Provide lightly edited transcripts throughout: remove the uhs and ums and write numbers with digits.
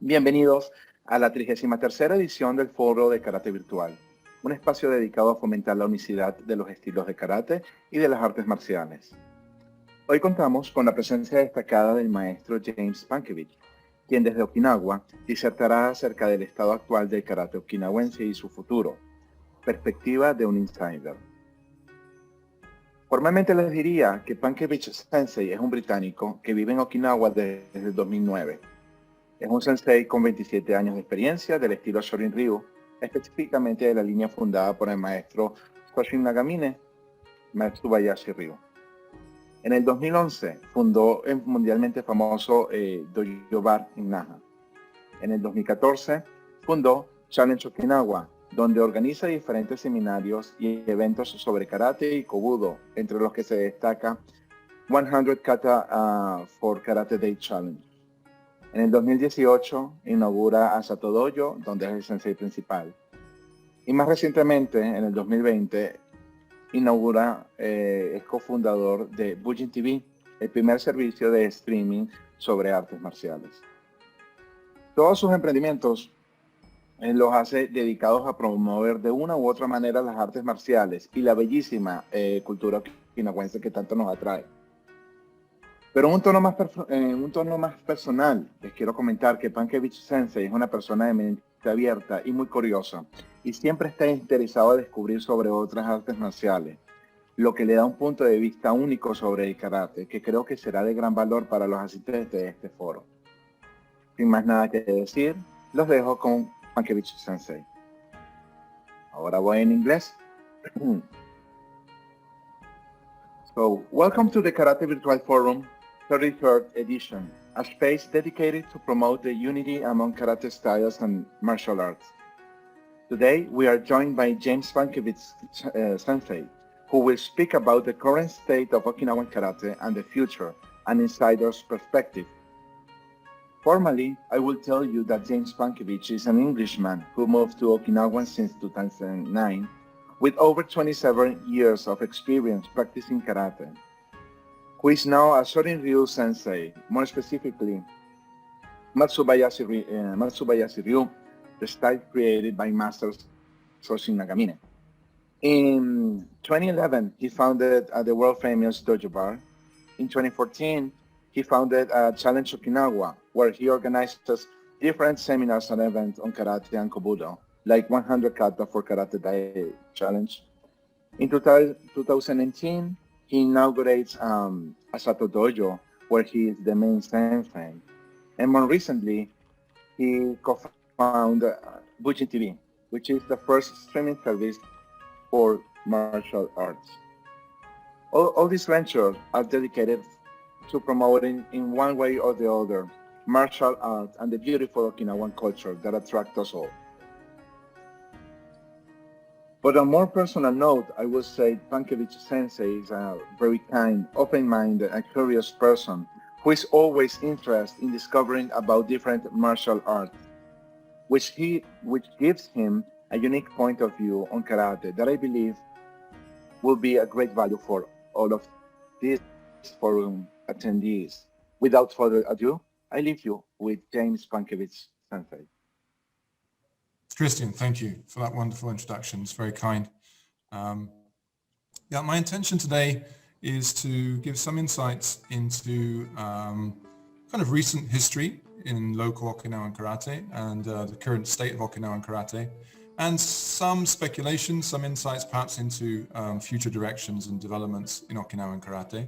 Bienvenidos a la 33ª edición del Foro de Karate Virtual, un espacio dedicado a fomentar la unicidad de los estilos de karate y de las artes marciales. Hoy contamos con la presencia destacada del maestro James Pankiewicz, quien desde Okinawa disertará acerca del estado actual del karate okinawense y su futuro, perspectiva de un insider. Formalmente les diría que Pankiewicz Sensei es un británico que vive en Okinawa desde el 2009. Es un sensei con 27 años de experiencia del estilo Shorin-Ryu, específicamente de la línea fundada por el maestro Koshin Nagamine, Matsubayashi Ryu. En el 2011 fundó el mundialmente famoso Dojo Bar en Naha. En el 2014 fundó Challenge Okinawa, donde organiza diferentes seminarios y eventos sobre karate y kobudo, entre los que se destaca 100 Kata for Karate Day Challenge. En el 2018 inaugura Asato Dojo, donde es el sensei principal. Y más recientemente, en el 2020, es cofundador de Bujin TV, el primer servicio de streaming sobre artes marciales. Todos sus emprendimientos los hace dedicados a promover de una u otra manera las artes marciales y la bellísima cultura okinawense que tanto nos atrae. Pero en un tono más personal, les quiero comentar que Pankiewicz Sensei es una persona de mente abierta y muy curiosa, y siempre está interesado en descubrir sobre otras artes marciales, lo que le da un punto de vista único sobre el karate, que creo que será de gran valor para los asistentes de este foro. Sin más nada que decir, los dejo con Pankiewicz Sensei. Ahora voy en inglés. So, welcome to the Karate Virtual Forum 33rd edition, a space dedicated to promote the unity among karate styles and martial arts. Today, we are joined by James Pankiewicz Sensei, who will speak about the current state of Okinawan karate and the future, an insider's perspective. Formally, I will tell you that James Pankiewicz is an Englishman who moved to Okinawa since 2009, with over 27 years of experience practicing karate, who is now a Shorin-Ryu Sensei, more specifically Matsubayashi Ryu, the style created by Master Koshin Nagamine. In 2011, he founded the world-famous Dojo Bar. In 2014, he founded Challenge Okinawa, where he organizes different seminars and events on karate and kobudo, like 100 Kata for Karate Day Challenge. In 2018, he inaugurates Asato Dojo, where he is the main sensei. And more recently, he co-founded Bujin TV, which is the first streaming service for martial arts. All these ventures are dedicated to promoting, in one way or the other, martial arts and the beautiful Okinawan culture that attracts us all. But on a more personal note, I would say Pankiewicz Sensei is a very kind, open-minded, and curious person who is always interested in discovering about different martial arts, which gives him a unique point of view on karate that I believe will be a great value for all of these forum attendees. Without further ado, I leave you with James Pankiewicz Sensei. Christian, thank you for that wonderful introduction. It's very kind. My intention today is to give some insights into kind of recent history in local Okinawan karate and the current state of Okinawan karate, and some speculation, some insights perhaps into future directions and developments in Okinawan karate.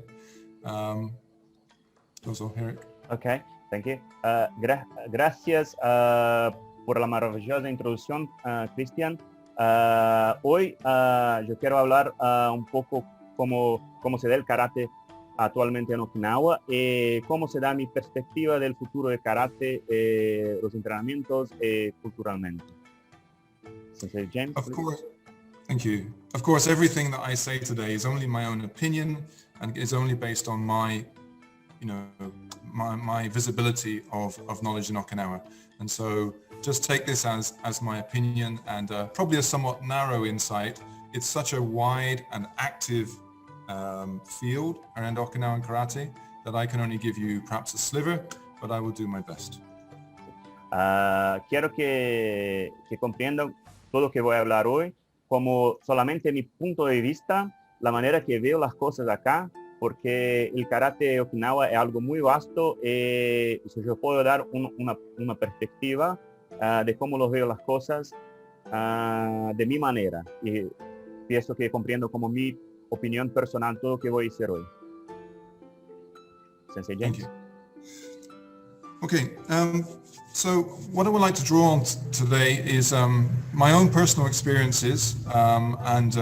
Also, Eric. Okay, thank you. Gracias por la maravillosa introducción, Christian. Hoy yo quiero hablar un poco cómo se da el karate actualmente en Okinawa, cómo se da mi perspectiva del futuro de karate, los entrenamientos culturalmente. Sensei James, of course. Thank you. Of course, everything that I say today is only my own opinion and is only based on my visibility of knowledge in Okinawa. And so just take this as my opinion and probably a somewhat narrow insight. It's such a wide and active field around Okinawan karate that I can only give you perhaps a sliver, but I will do my best. Quiero que comprendan todo lo que voy a hablar hoy como solamente mi punto de vista, la manera que veo las cosas acá, porque el karate de Okinawa es algo muy vasto y si yo puedo dar una perspectiva de cómo lo veo las cosas de mi manera. Y pienso que comprendo como mi opinión personal todo lo que voy a decir hoy. Sensei Thank James. you. Okay, so what I would like to draw on today is my own personal experiences, and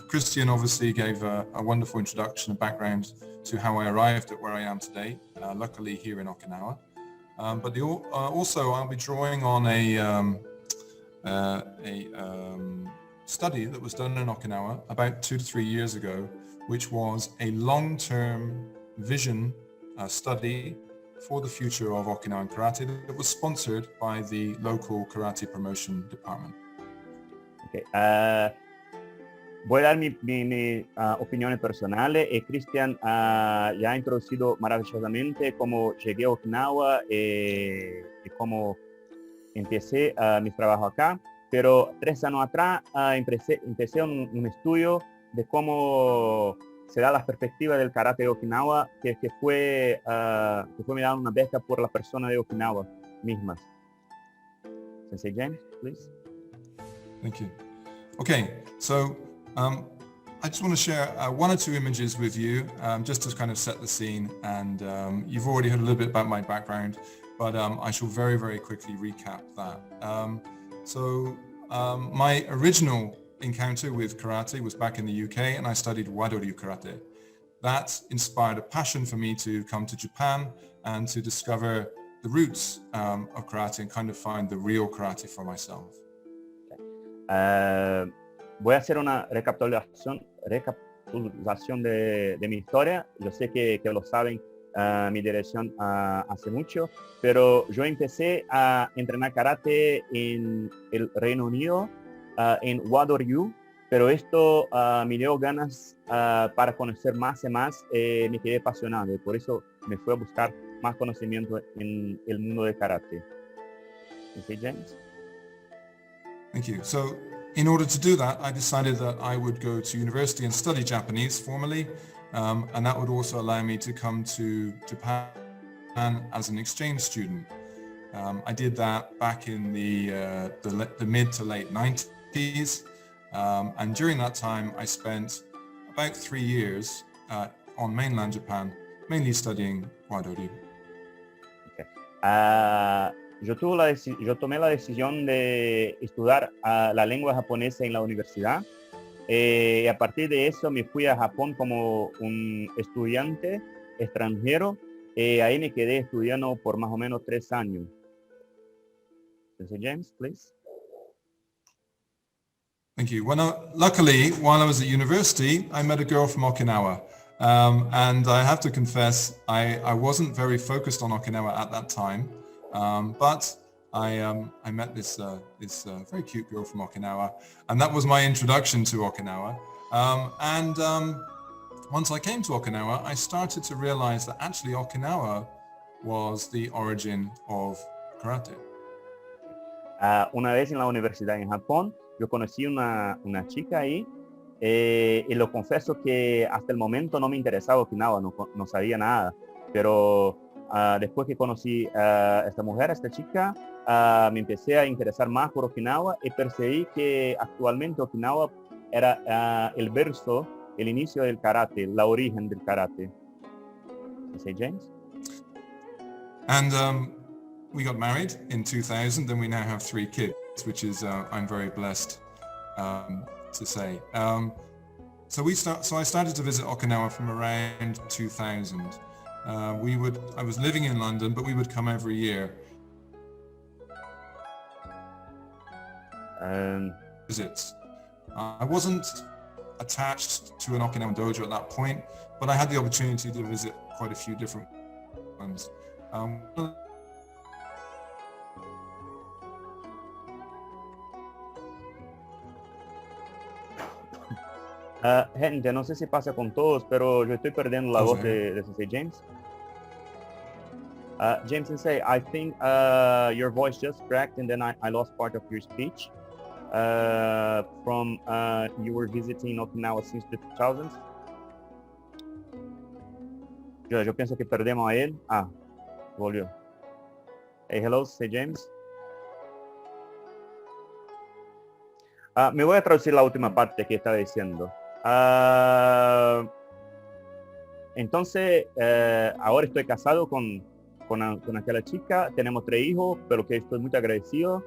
Christian obviously gave a wonderful introduction and background to how I arrived at where I am today, luckily here in Okinawa. But also I'll be drawing on a study that was done in Okinawa about 2 to 3 years ago, which was a long-term vision study for the future of Okinawan karate that was sponsored by the local karate promotion department. Okay. Voy a dar mis opiniones personales. Christian ya ha introducido maravillosamente cómo llegué a Okinawa y cómo empecé mis trabajos acá. Pero 3 años atrás empecé un estudio de cómo se da las perspectivas del karate de Okinawa, que fue mirada una beca por la persona de Okinawa mismas. Sensei James, please. Thank you. Okay, so I just want to share 1 or 2 images with you, just to kind of set the scene. And you've already heard a little bit about my background, but I shall very, very quickly recap that. My original encounter with karate was back in the UK, and I studied Wadoryu karate. That inspired a passion for me to come to Japan and to discover the roots of karate and kind of find the real karate for myself. Voy a hacer una recapitulación de mi historia. Yo sé que lo saben mi dirección hace mucho, pero yo empecé a entrenar karate en el Reino Unido, en Wadoryu, pero esto me dio ganas para conocer más y más, me quedé apasionado y por eso me fui a buscar más conocimiento en el mundo del karate. ¿Sí, James? Thank you. So in order to do that, I decided that I would go to university and study Japanese formally, and that would also allow me to come to Japan as an exchange student. I did that back in the mid to late 90s, and during that time I spent about 3 years on mainland Japan, mainly studying Wadoryu. Okay. Yo tomé la decisión de estudiar la lengua japonesa en la universidad. A partir de eso me fui a Japón como un estudiante extranjero. Ahí me quedé estudiando por más o menos 3 años. Sensei James, please. Thank you. Luckily, while I was at university, I met a girl from Okinawa. And I have to confess, I wasn't very focused on Okinawa at that time. But I met this very cute girl from Okinawa, and that was my introduction to Okinawa. Once I came to Okinawa, I started to realize that actually Okinawa was the origin of karate. Una vez en la universidad en Japón, yo conocí una chica ahí, y lo confieso que hasta el momento no me interesaba Okinawa, no sabía nada, pero después que conocí a esta mujer, a esta chica, me empecé a interesar más por Okinawa y percibí que actualmente Okinawa era el verso, el inicio del karate, la origen del karate. ¿Sí, James? And we got married in 2000, and we now have 3 kids, which is I'm very blessed to say. So I started to visit Okinawa from around 2000. I was living in London, but we would come every year. Visits. I wasn't attached to an Okinawan dojo at that point, but I had the opportunity to visit quite a few different ones. Gente, no sé si pasa con todos, pero yo estoy perdiendo la voz de Sensei James. James Sensei, I think your voice just cracked and then I lost part of your speech. From you were visiting Okinawa since the 2000s. Yo pienso que perdemos a él. Volvió. Hey, hello, say James. Me voy a traducir la última parte que estaba diciendo. Entonces, ahora estoy casado con aquella chica, tenemos 3 hijos, pero que estoy muy agradecido,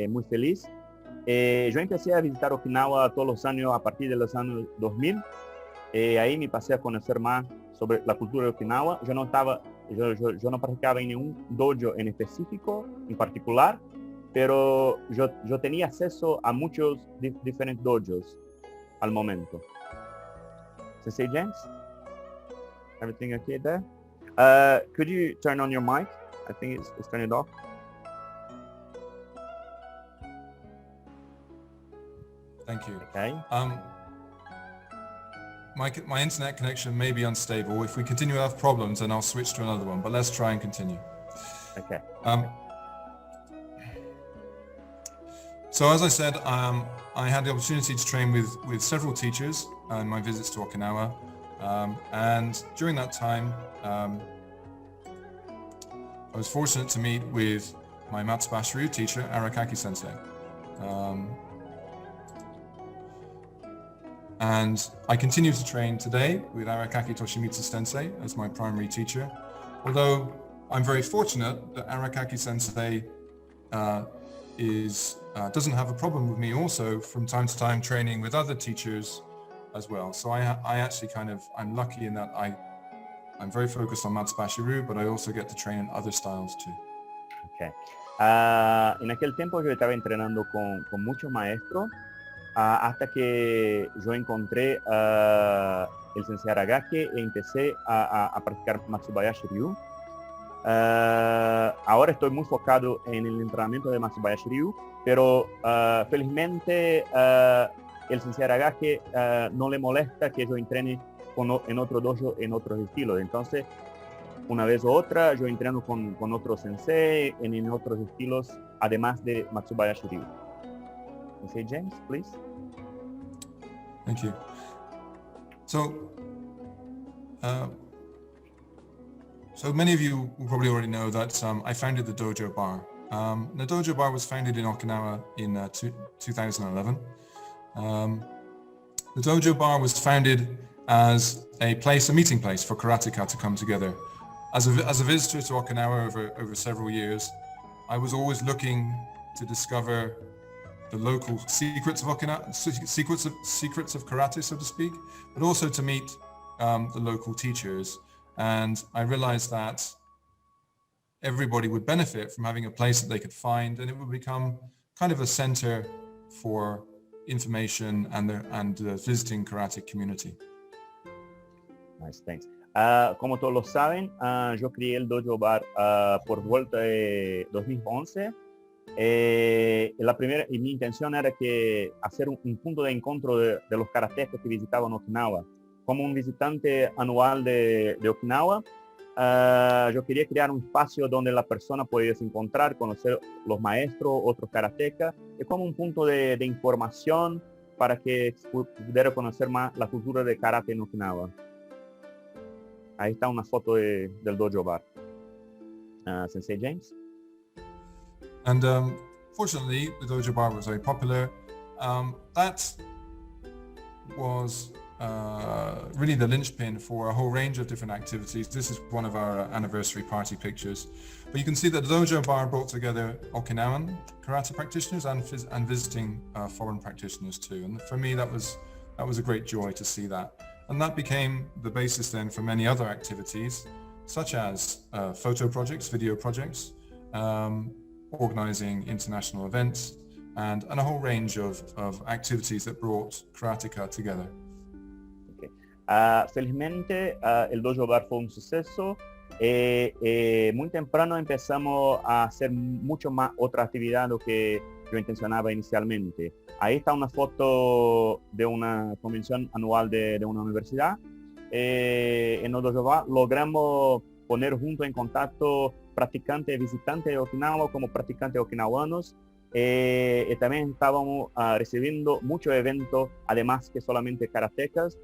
muy feliz. Yo empecé a visitar Okinawa todos los años a partir de los años 2000. Ahí me pasé a conocer más sobre la cultura de Okinawa. Yo no practicaba en ningún dojo en específico, en particular, pero yo tenía acceso a muchos diferentes dojos al momento. Sensei James? Everything okay there? Could you turn on your mic? I think it's turned off. Thank you. Okay. My internet connection may be unstable. If we continue to have problems, then I'll switch to another one, but let's try and continue. Okay. So as I said, I had the opportunity to train with several teachers in my visits to Okinawa. And during that time, I was fortunate to meet with my Matsubashi Ryu teacher, Arakaki Sensei. And I continue to train today with Arakaki Toshimitsu Sensei as my primary teacher. Although I'm very fortunate that Arakaki Sensei doesn't have a problem with me also from time to time training with other teachers as well. So I actually I'm lucky in that I'm very focused on Matsubashi Ryu, but I also get to train in other styles too. Okay. En aquel tiempo yo estaba entrenando con muchos maestros hasta que yo encontré el Sensei Aragaki e empecé a practicar Matsubayashi Ryu. Ahora estoy muy enfocado en el entrenamiento de Matsubayashi Ryu, pero felizmente el Sensei Aragaki no le molesta que yo entrene en otro dojo en otros estilos. Entonces, una vez u otra, yo entreno con otro sensei en otros estilos, además de Matsubayashi Ryu. Sensei James, please. Thank you. So many of you will probably already know that I founded the Dojo Bar. The Dojo Bar was founded in Okinawa in 2011. The Dojo Bar was founded as a meeting place for karateka to come together. As a visitor to Okinawa over several years, I was always looking to discover the local secrets of Okinawa, secrets of karate, so to speak, but also to meet the local teachers. And I realized that everybody would benefit from having a place that they could find, and it would become kind of a center for information and the visiting karate community. Nice, thanks. Como todos lo saben, yo creé el Dojo Bar por vuelta de 2011. Mi intención era hacer un punto de encuentro de los karatecas que visitaban Okinawa. Como un visitante anual de Okinawa, yo quería crear un espacio donde la persona podía encontrar, conocer los maestros, otros karatecas, y como un punto de información para que pudiera conocer más la cultura de karate en Okinawa. Ahí está una foto del Dojo Bar. Sensei James? And fortunately, the Dojo Bar was very popular. That was really the linchpin for a whole range of different activities. This is one of our anniversary party pictures. But you can see that the Dojo Bar brought together Okinawan karate practitioners and visiting foreign practitioners too. And for me, that was a great joy to see that. And that became the basis then for many other activities, such as photo projects, video projects, organizing international events, and a whole range of activities that brought karateka together. Okay. Felizmente el Dojo Bar fue un suceso. Muy temprano empezamos a hacer mucho más otra actividad de lo que yo intencionaba inicialmente. Ahí está una foto de una convención anual de una universidad. en el dojo logramos poner junto en contacto practicantes y visitantes de Okinawa como practicantes okinawanos. Y también estábamos recibiendo muchos eventos, además que solamente karatecas,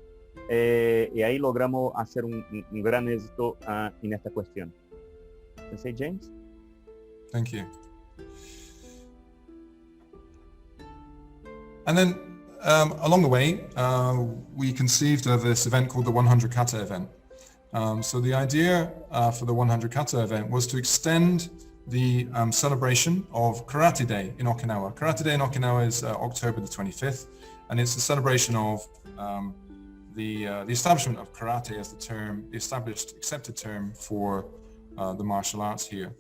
y ahí logramos hacer un gran éxito en esta cuestión. Sensei James? Thank you. And then along the way, we conceived of this event called the 100 Kata event. So the idea for the 100 Kata event was to extend the celebration of Karate Day in Okinawa. Karate Day in Okinawa is October the 25th, and it's a celebration of the establishment of karate as the established, accepted term for the martial arts here.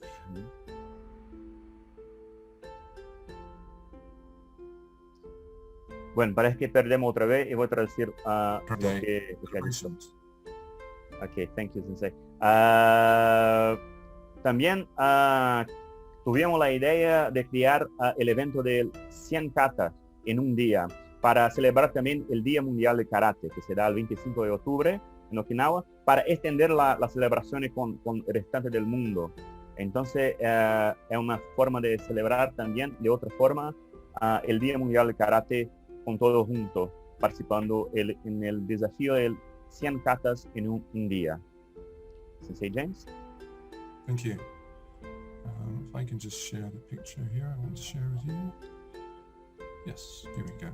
Bueno, parece que perdemos otra vez y voy a traducir lo Day que ha dicho. celebrations. Ok, thank you, Sensei. También tuvimos la idea de crear el evento del 100 kata en un día para celebrar también el Día Mundial de Karate, que será el 25 de octubre en Okinawa, para extender las celebraciones con el restante del mundo. Entonces, es una forma de celebrar también, de otra forma, el Día Mundial de Karate con todos juntos, participando en el desafío del 100 katas en un día. Sensei James? Thank you. If I can just share the picture here, I want to share with you. Yes, here we go.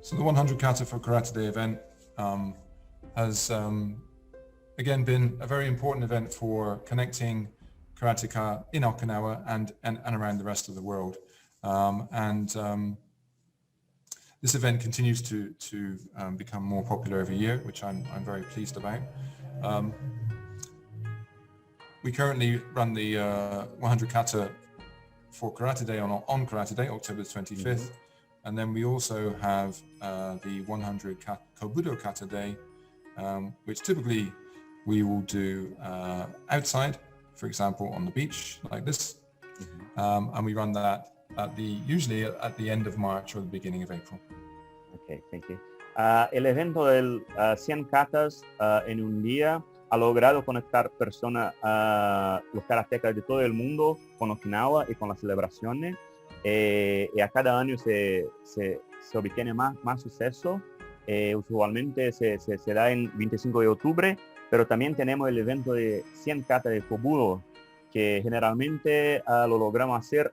So the 100 Kata for Karate Day event has again been a very important event for connecting karateka in Okinawa and around the rest of the world. This event continues to become more popular every year, which I'm very pleased about. We currently run the 100 Kata for Karate Day on Karate Day, October 25th. Mm-hmm. And then we also have the 100 Kobudo Kata Day, which typically we will do outside, for example, on the beach like this. Mm-hmm. And we run that usually at the end of March or the beginning of April. Okay, thank you. El evento del 100 katas en un día ha logrado conectar personas, los karatecas de todo el mundo con Okinawa y con las celebraciones. Y a cada año se obtiene más suceso. Usualmente se da en 25 de octubre, pero también tenemos el evento de 100 kata de Kobudo, que generalmente lo logramos hacer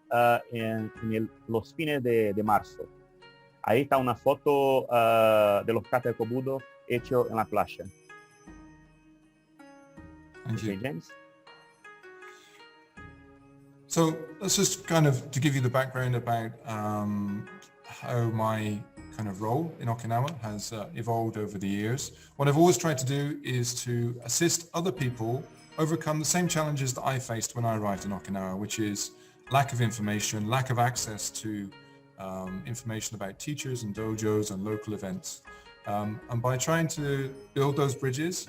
en los fines de marzo. Ahí está una foto de los kata de Kobudo hecho en la playa. Okay, James? So let's just kind of to give you the background about how my kind of role in Okinawa has evolved over the years. What I've always tried to do is to assist other people overcome the same challenges that I faced when I arrived in Okinawa, which is lack of information, lack of access to information about teachers and dojos and local events. And by trying to build those bridges,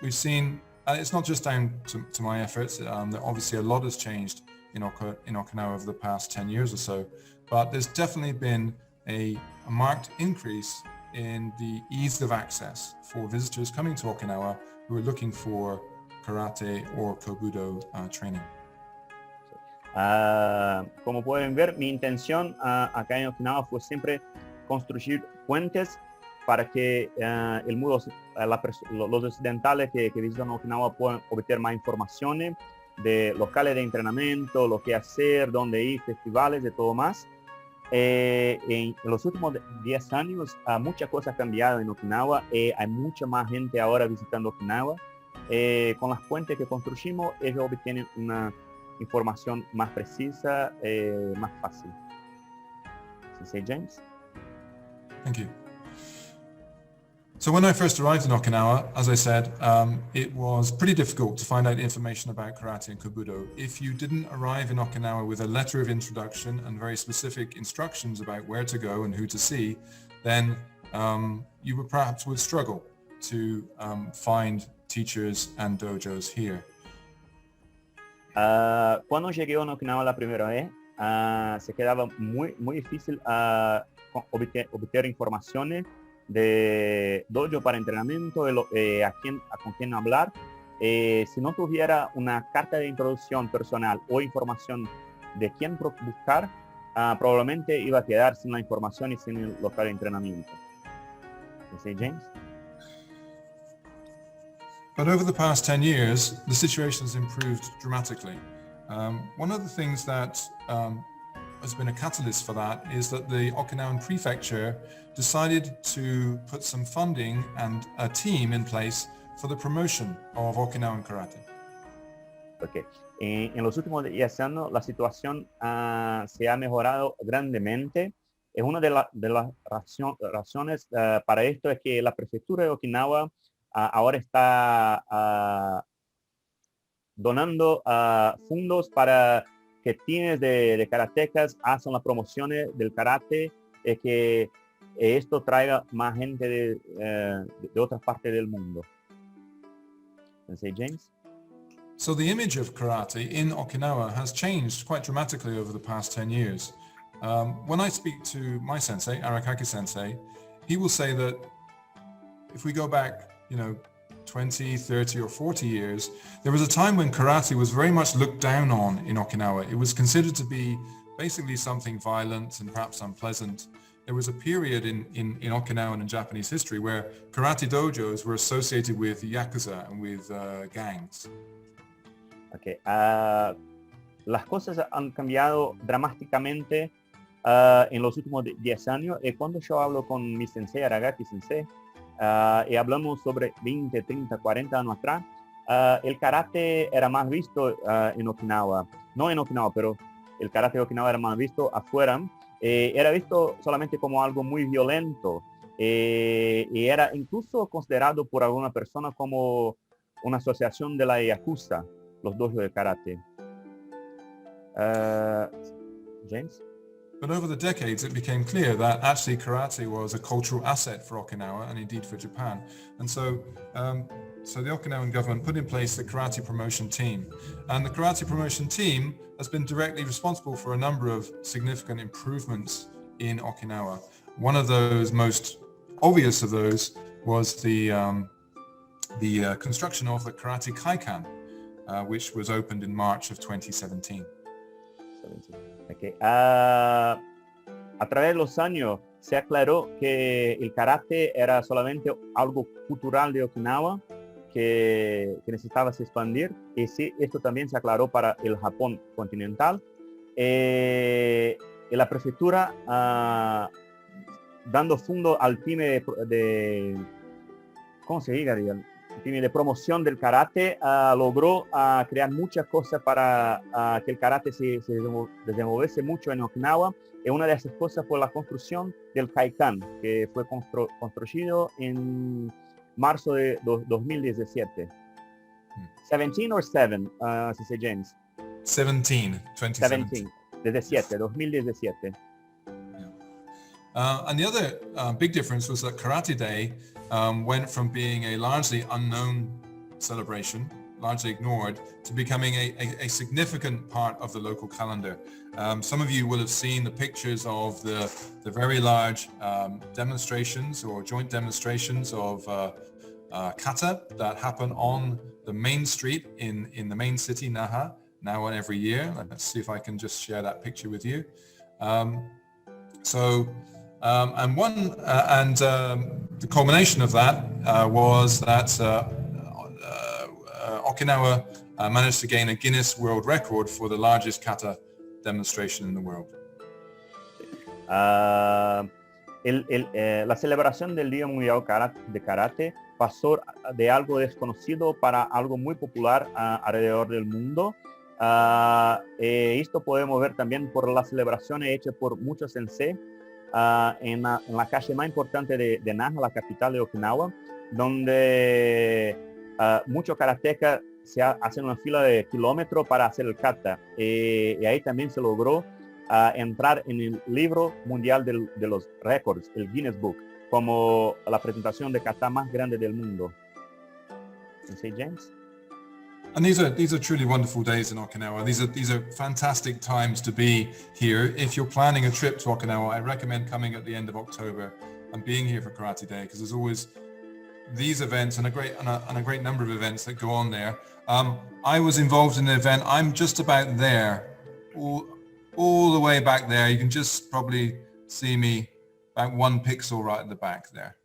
we've seen, and it's not just down to my efforts, that obviously a lot has changed in Okinawa over the past 10 years or so, but there's definitely been a marked increase in the ease of access for visitors coming to Okinawa who are looking for karate or kobudo training. Como pueden ver, mi intención acá en Okinawa fue siempre construir puentes para que los occidentales que visitan Okinawa puedan obtener más informaciones de locales de entrenamiento, lo que hacer, dónde ir, festivales, de todo más. En los últimos 10 años muchas cosas han cambiado en Okinawa. Hay mucha más gente ahora visitando Okinawa. Con las puentes que construimos, ellos obtienen una información más precisa, más fácil. Sensei James? Thank you. So when I first arrived in Okinawa, as I said, it was pretty difficult to find out information about karate and kobudo. If you didn't arrive in Okinawa with a letter of introduction and very specific instructions about where to go and who to see, then you perhaps would struggle to find teachers and dojos here. Cuando llegué a Okinawa la primera vez, se quedaba muy difícil obtener informaciones de dojo para entrenamiento, con quién hablar. Si no tuviera una carta de introducción personal o información de quién buscar, probablemente iba a quedar sin la información y sin el local de entrenamiento. ¿Sí, James? But over the past 10 years, the situation has improved dramatically. One of the things that has been a catalyst for that is that the Okinawan prefecture decided to put some funding and a team in place for the promotion of Okinawan karate. Okay. En los últimos 10 años la situación se ha mejorado grandemente. Es una de las razones para esto es que la prefectura de Okinawa ahora está donando fondos para que teams de karatecas hacen las promociones del karate, que esto traiga más gente de otras partes del mundo. ¿Sí, James? So the image of karate in Okinawa has changed quite dramatically over the past 10 years. When I speak to my sensei, Arakaki Sensei, he will say that if we go back, 20, 30 or 40 years, there was a time when karate was very much looked down on in Okinawa. It was considered to be basically something violent and perhaps unpleasant. There was a period in Okinawan and Japanese history where karate dojos were associated with yakuza and with gangs. Okay. Las cosas han cambiado dramáticamente en los últimos 10 años. Cuando yo hablo con mi sensei, Aragaki Sensei, y hablamos sobre 20, 30, 40 años atrás, el karate era más visto en Okinawa. No en Okinawa, pero el karate de Okinawa era más visto afuera. Era visto solamente como algo muy violento. Y era incluso considerado por alguna persona como una asociación de la yakuza, los dojos de karate. James? But over the decades, it became clear that actually karate was a cultural asset for Okinawa and indeed for Japan. And so the Okinawan government put in place the karate promotion team. And the karate promotion team has been directly responsible for a number of significant improvements in Okinawa. One of those most obvious of those was the construction of the Karate Kaikan, which was opened in March of 2017. Okay. A través de los años se aclaró que el karate era solamente algo cultural de Okinawa que necesitaba expandir, y sí, esto también se aclaró para el Japón continental. Y la prefectura dando fondo al team de ¿cómo se diga? De promoción del karate, logró crear muchas cosas para que el karate se desenvolviese mucho en Okinawa. Y una de esas cosas fue la construcción del Kaikan, que fue construido en marzo de 2017. 17 or 7, Sensei James? 2017. 2017. And the other big difference was that Karate Day went from being a largely unknown celebration, largely ignored, to becoming a significant part of the local calendar. Some of you will have seen the pictures of the very large demonstrations or joint demonstrations of kata that happen on the main street in the main city, Naha, now and every year. Let's see if I can just share that picture with you. The culmination of that was that Okinawa managed to gain a Guinness World Record for the largest kata demonstration in the world. La celebración del Día Mundial de Karate pasó de algo desconocido para algo muy popular alrededor del mundo. Esto podemos ver también por las celebraciones hechas por muchos sensei en la calle más importante de Naha, la capital de Okinawa, donde muchos karatecas se hacen una fila de kilómetros para hacer el kata. Y ahí también se logró entrar en el libro mundial de los récords, el Guinness Book, como la presentación de kata más grande del mundo. ¿Sí, James? And these are truly wonderful days in Okinawa. These are fantastic times to be here. If you're planning a trip to Okinawa, I recommend coming at the end of October and being here for Karate Day, because there's always these events and a great number of events that go on there. I was involved in an event. I'm just about there, all the way back there. You can just probably see me about 1 pixel right at the back there.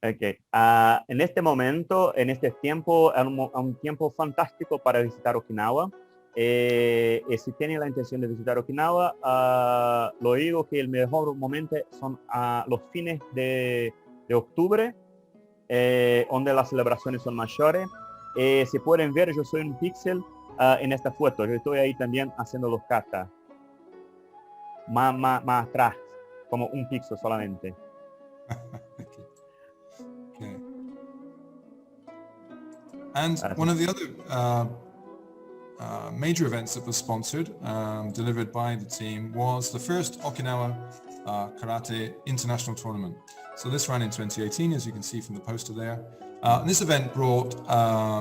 Okay. En este momento, en este tiempo, es un tiempo fantástico para visitar Okinawa. Si tienen la intención de visitar Okinawa, lo digo que el mejor momento son los fines de octubre, donde las celebraciones son mayores. Si pueden ver, yo soy un píxel en esta foto. Yo estoy ahí también haciendo los katas. Más atrás, como un píxel solamente. Okay. And one of the other major events that was sponsored, delivered by the team, was the first Okinawa Karate International Tournament. So this ran in 2018, as you can see from the poster there. And this event brought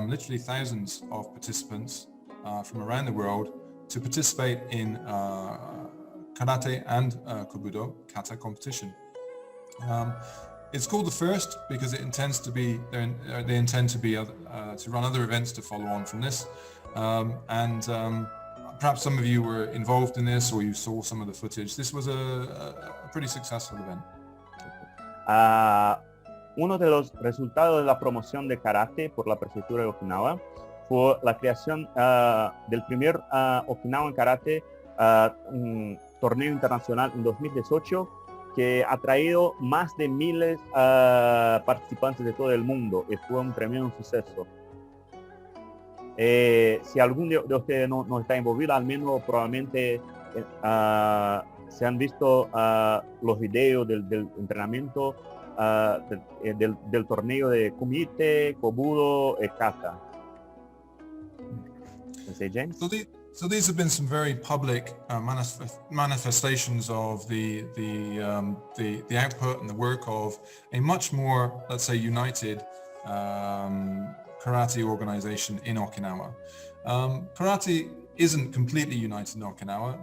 literally thousands of participants from around the world to participate in karate and kobudo kata competition. It's called the first because it intends to be, they intend to be to run other events to follow on from this. Perhaps some of you were involved in this or you saw some of the footage. This was a pretty successful event. Uno de los resultados de la promoción de karate por la prefectura de Okinawa fue la creación del primer Okinawan Karate, un torneo internacional en 2018 que ha traído más de miles participantes de todo el mundo y fue un tremendo suceso. Si algún de ustedes no está envolvido, al menos probablemente se han visto los videos del entrenamiento del torneo de kumite, kobudo y kata. Sensei James? So these have been some very public manifestations of the output and the work of a much more, let's say, united karate organization in Okinawa. Karate isn't completely united in Okinawa,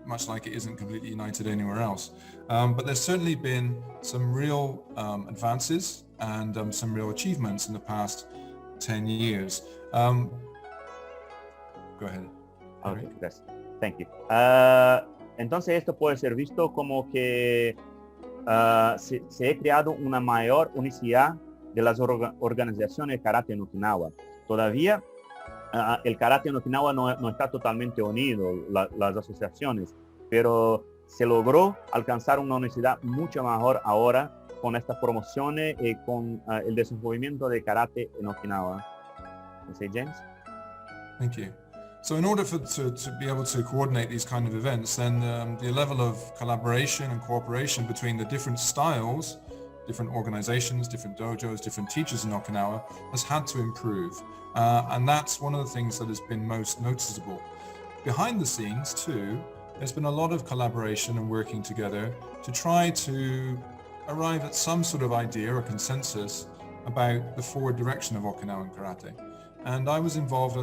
much like it isn't completely united anywhere else. But there's certainly been some real advances and some real achievements in the past 10 years. Go ahead. Okay, gracias. Thank you. Entonces esto puede ser visto como que se ha creado una mayor unicidad de las organizaciones de karate en Okinawa. Todavía el karate en Okinawa no está totalmente unido, las asociaciones, pero se logró alcanzar una unicidad mucho mejor ahora con estas promociones y con el desenvolvimiento de karate en Okinawa. Sensei James? Thank you. So in order to be able to coordinate these kind of events, then the level of collaboration and cooperation between the different styles, different organizations, different dojos, different teachers in Okinawa has had to improve. And that's one of the things that has been most noticeable. Behind the scenes too, there's been a lot of collaboration and working together to try to arrive at some sort of idea or consensus about the forward direction of Okinawan karate. And I was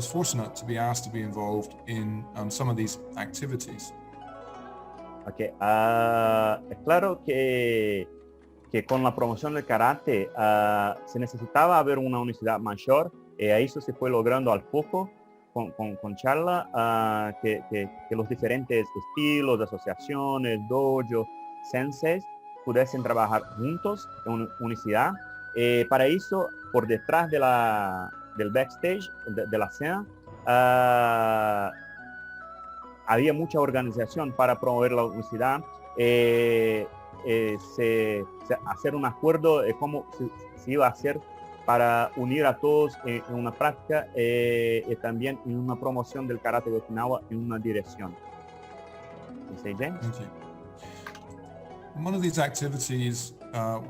fortunate to be asked to be involved in some of these activities. Okay. Es claro que con la promoción del karate se necesitaba haber una unicidad mayor y a eso se fue logrando al poco con charla que los diferentes estilos, asociaciones, dojos, senseis pudiesen trabajar juntos en unicidad. Para eso, por detrás del backstage, de la escena, había mucha organización para promover la unicidad, hacer un acuerdo de cómo se iba a hacer para unir a todos en una práctica y también en una promoción del karate de Okinawa en una dirección. Sensei James? Thank you. One of these activities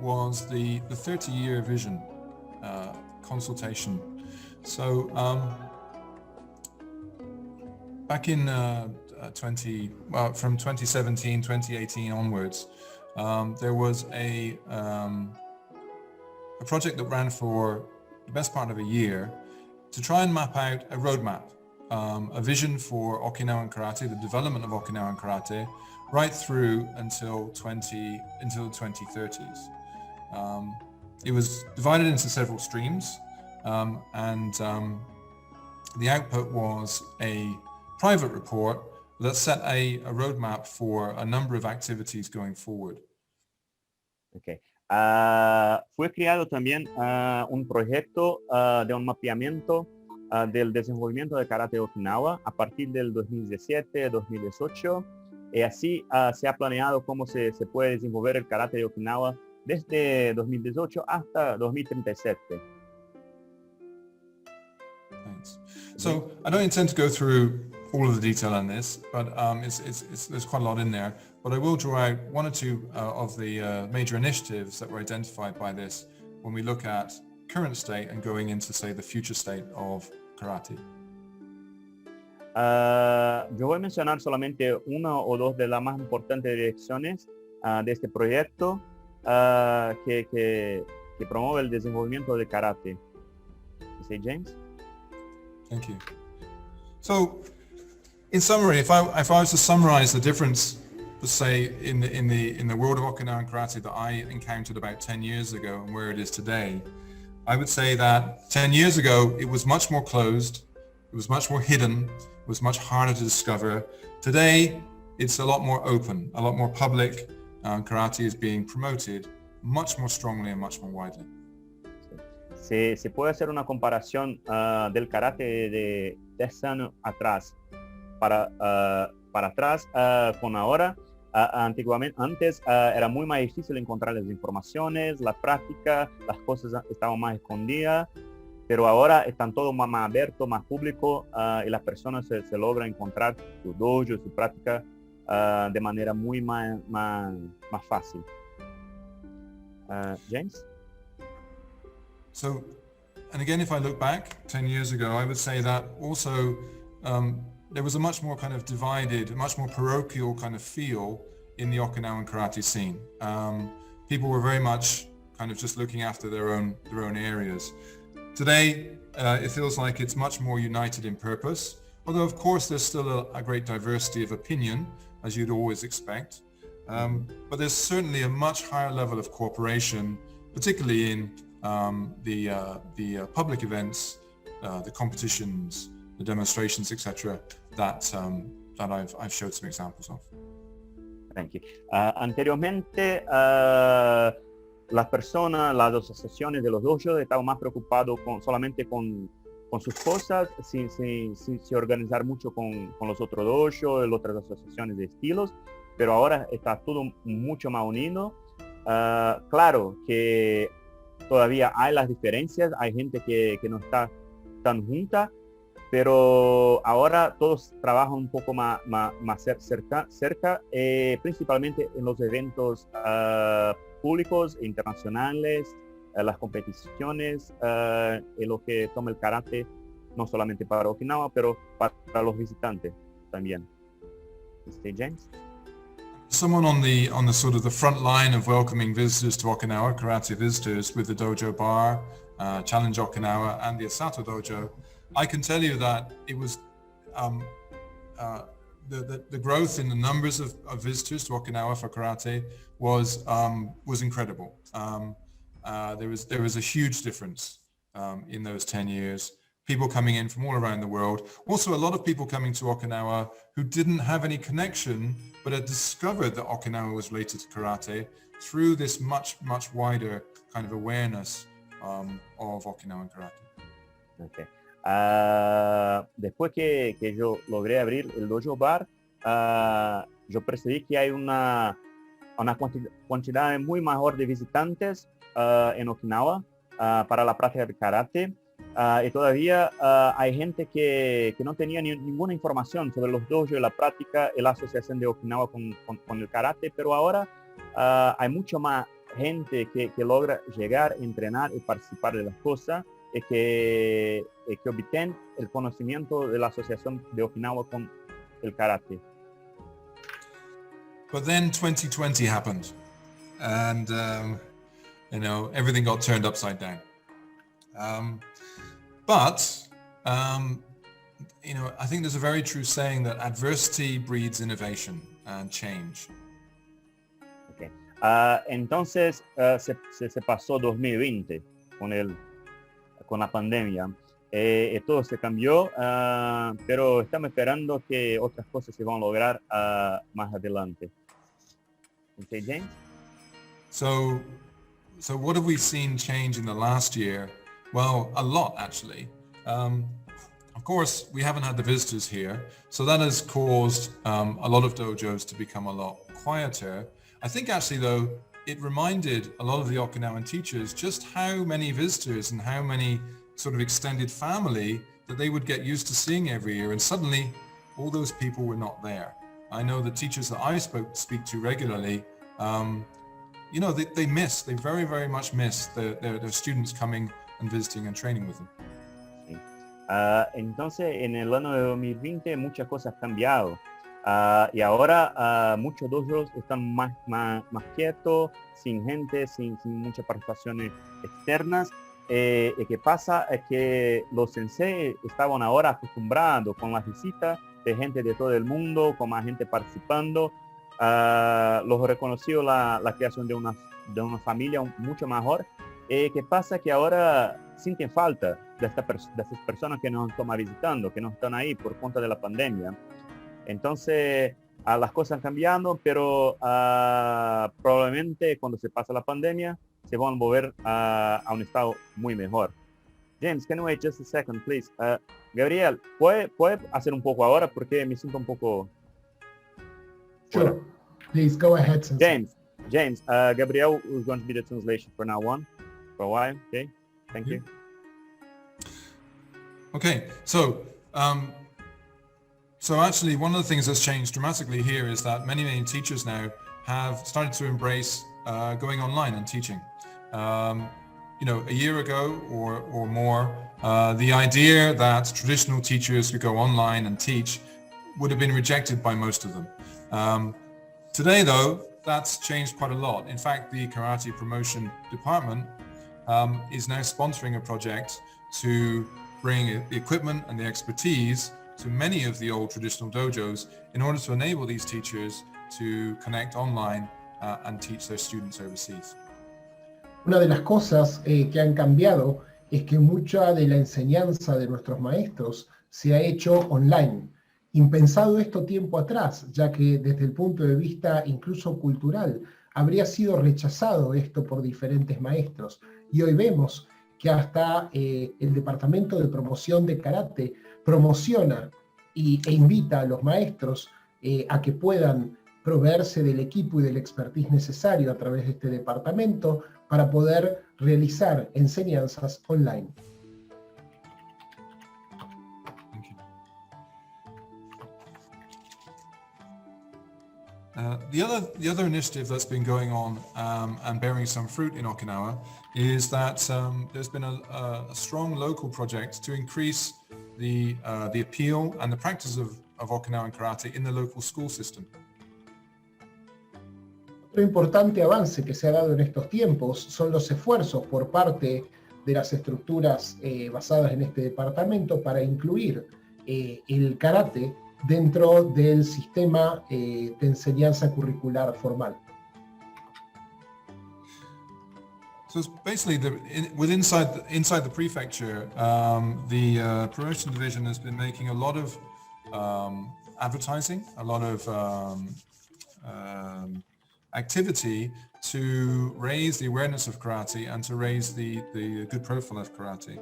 was the 30-year vision consultation. So back in from 2017, 2018 onwards, there was a project that ran for the best part of a year to try and map out a roadmap, a vision for Okinawan karate, the development of Okinawan karate, right through until the 2030s. It was divided into several streams, and the output was a private report that set a roadmap for a number of activities going forward. Okay. Fue creado también un proyecto de un mapeamiento del desenvolvimiento de karate de Okinawa a partir del 2017-2018, y así se ha planeado cómo se puede desenvolver el karate de Okinawa desde 2018 hasta 2037. Thanks. So I don't intend to go through all of the detail on this, but there's quite a lot in there. But I will draw out one or two of the major initiatives that were identified by this when we look at current state and going into, say, the future state of karate. Yo voy a mencionar solamente una o dos de las más importantes direcciones de este proyecto que promueve el desenvolvimiento del karate. ¿Sí, James? Thank you. So, in summary, if I was to summarize the difference, let's say, in the world of Okinawan karate that I encountered about 10 years ago and where it is today, I would say that 10 years ago it was much more closed, it was much more hidden, it was much harder to discover. Today it's a lot more open, a lot more public. Karate is being promoted much more strongly and much more widely. Se puede hacer una comparación del karate de 10 años atrás para atrás con ahora. Antes era muy más difícil encontrar las informaciones, la práctica, las cosas estaban más escondidas, pero ahora están todo más abierto, más público, y las personas se logran encontrar su dojo, su práctica de manera muy más fácil. James? So, and again, if I look back 10 years ago, I would say that also there was a much more kind of divided, much more parochial kind of feel in the Okinawan karate scene. People were very much kind of just looking after their own areas. Today, it feels like it's much more united in purpose, although of course there's still a great diversity of opinion, as you'd always expect. But there's certainly a much higher level of cooperation, particularly in the public events, the competitions, the demonstrations, etc. that I've showed some examples of. Thank you. Anteriormente, las personas, las asociaciones de los dojos estaban más preocupados solamente con sus cosas, sin organizar mucho con los otros dojos, las otras asociaciones de estilos, pero ahora está todo mucho más unido. Claro que todavía hay las diferencias, hay gente que no está tan junta, pero ahora todos trabajan un poco más cerca, principalmente en los eventos públicos e internacionales, las competiciones, en lo que toma el karate, no solamente para Okinawa, pero para los visitantes también. James? Someone on the sort of the front line of welcoming visitors to Okinawa, karate visitors, with the Dojo Bar, Challenge Okinawa, and the Asato Dojo, I can tell you that it was the growth in the numbers of visitors to Okinawa for karate was incredible. There was a huge difference in those 10 years. People coming in from all around the world. Also, a lot of people coming to Okinawa who didn't have any connection, but had discovered that Okinawa was related to karate through this much wider kind of awareness of Okinawan karate. Okay. Después que yo logré abrir el Dojo Bar, yo percibí que hay una cantidad muy mayor de visitantes en Okinawa para la práctica de karate. Y todavía hay gente que no tenía ninguna información sobre los dojos, la práctica y la asociación de Okinawa con el karate, pero ahora hay mucho más gente que logra llegar, entrenar y participar de las cosas, y que obtienen el conocimiento de la asociación de Okinawa con el karate. But then 2020 happened, and everything got turned upside down. But I think there's a very true saying that adversity breeds innovation and change. Okay. Entonces se pasó 2020 con la pandemia. Todo se cambió, pero estamos esperando que otras cosas se van a lograr más adelante. Okay, James? So what have we seen change in the last year? Well, a lot actually. Of course, we haven't had the visitors here, so that has caused a lot of dojos to become a lot quieter. I think actually though, it reminded a lot of the Okinawan teachers just how many visitors and how many sort of extended family that they would get used to seeing every year, and suddenly all those people were not there. I know the teachers that I speak to regularly, they very, very much miss their students coming and visiting and training with them. Sí. Entonces, en el año de 2020 muchas cosas han cambiado. Y ahora muchos dojos están más quietos, sin gente, sin muchas participaciones externas. Y que pasa es que los sensei estaban ahora acostumbrados con las visitas de gente de todo el mundo, con más gente participando. Los reconoció la creación de una familia mucho mejor. Que pasa que ahora sienten falta de estas personas que nos están visitando, que no están ahí por cuenta de la pandemia. Entonces las cosas han cambiado, pero probablemente cuando se pasa la pandemia se van a volver a un estado muy mejor. James, can you wait just a second, please? Gabriel, ¿puede hacer un poco ahora? Porque me siento un poco... Sure. Fuera. Please go ahead, Sensei. James, Gabriel is going to be the translation for now on, for a while, okay? Thank you. Okay, so actually one of the things that's changed dramatically here is that many teachers now have started to embrace going online and teaching. A year ago or more, the idea that traditional teachers could go online and teach would have been rejected by most of them. Today though, that's changed quite a lot. In fact, the Karate Promotion Department is now sponsoring a project to bring the equipment and the expertise to many of the old traditional dojos in order to enable these teachers to connect online and teach their students overseas. Una de las cosas que han cambiado es que mucha de la enseñanza de nuestros maestros se ha hecho online. Impensado esto tiempo atrás, ya que desde el punto de vista incluso cultural habría sido rechazado esto por diferentes maestros. Y hoy vemos que hasta el Departamento de Promoción de Karate promociona e invita a los maestros a que puedan proveerse del equipo y del expertise necesario a través de este departamento para poder realizar enseñanzas online. The other initiative that's been going on and bearing some fruit in Okinawa is that there's been a strong local project to increase the appeal and the practice of Okinawan karate in the local school system. Otro importante avance que se ha dado en estos tiempos son los esfuerzos por parte de las estructuras basadas en este departamento para incluir el karate dentro del sistema de enseñanza curricular formal. So it's basically inside the prefecture, the promotion division has been making a lot of advertising, a lot of activity to raise the awareness of karate and to raise the good profile of karate.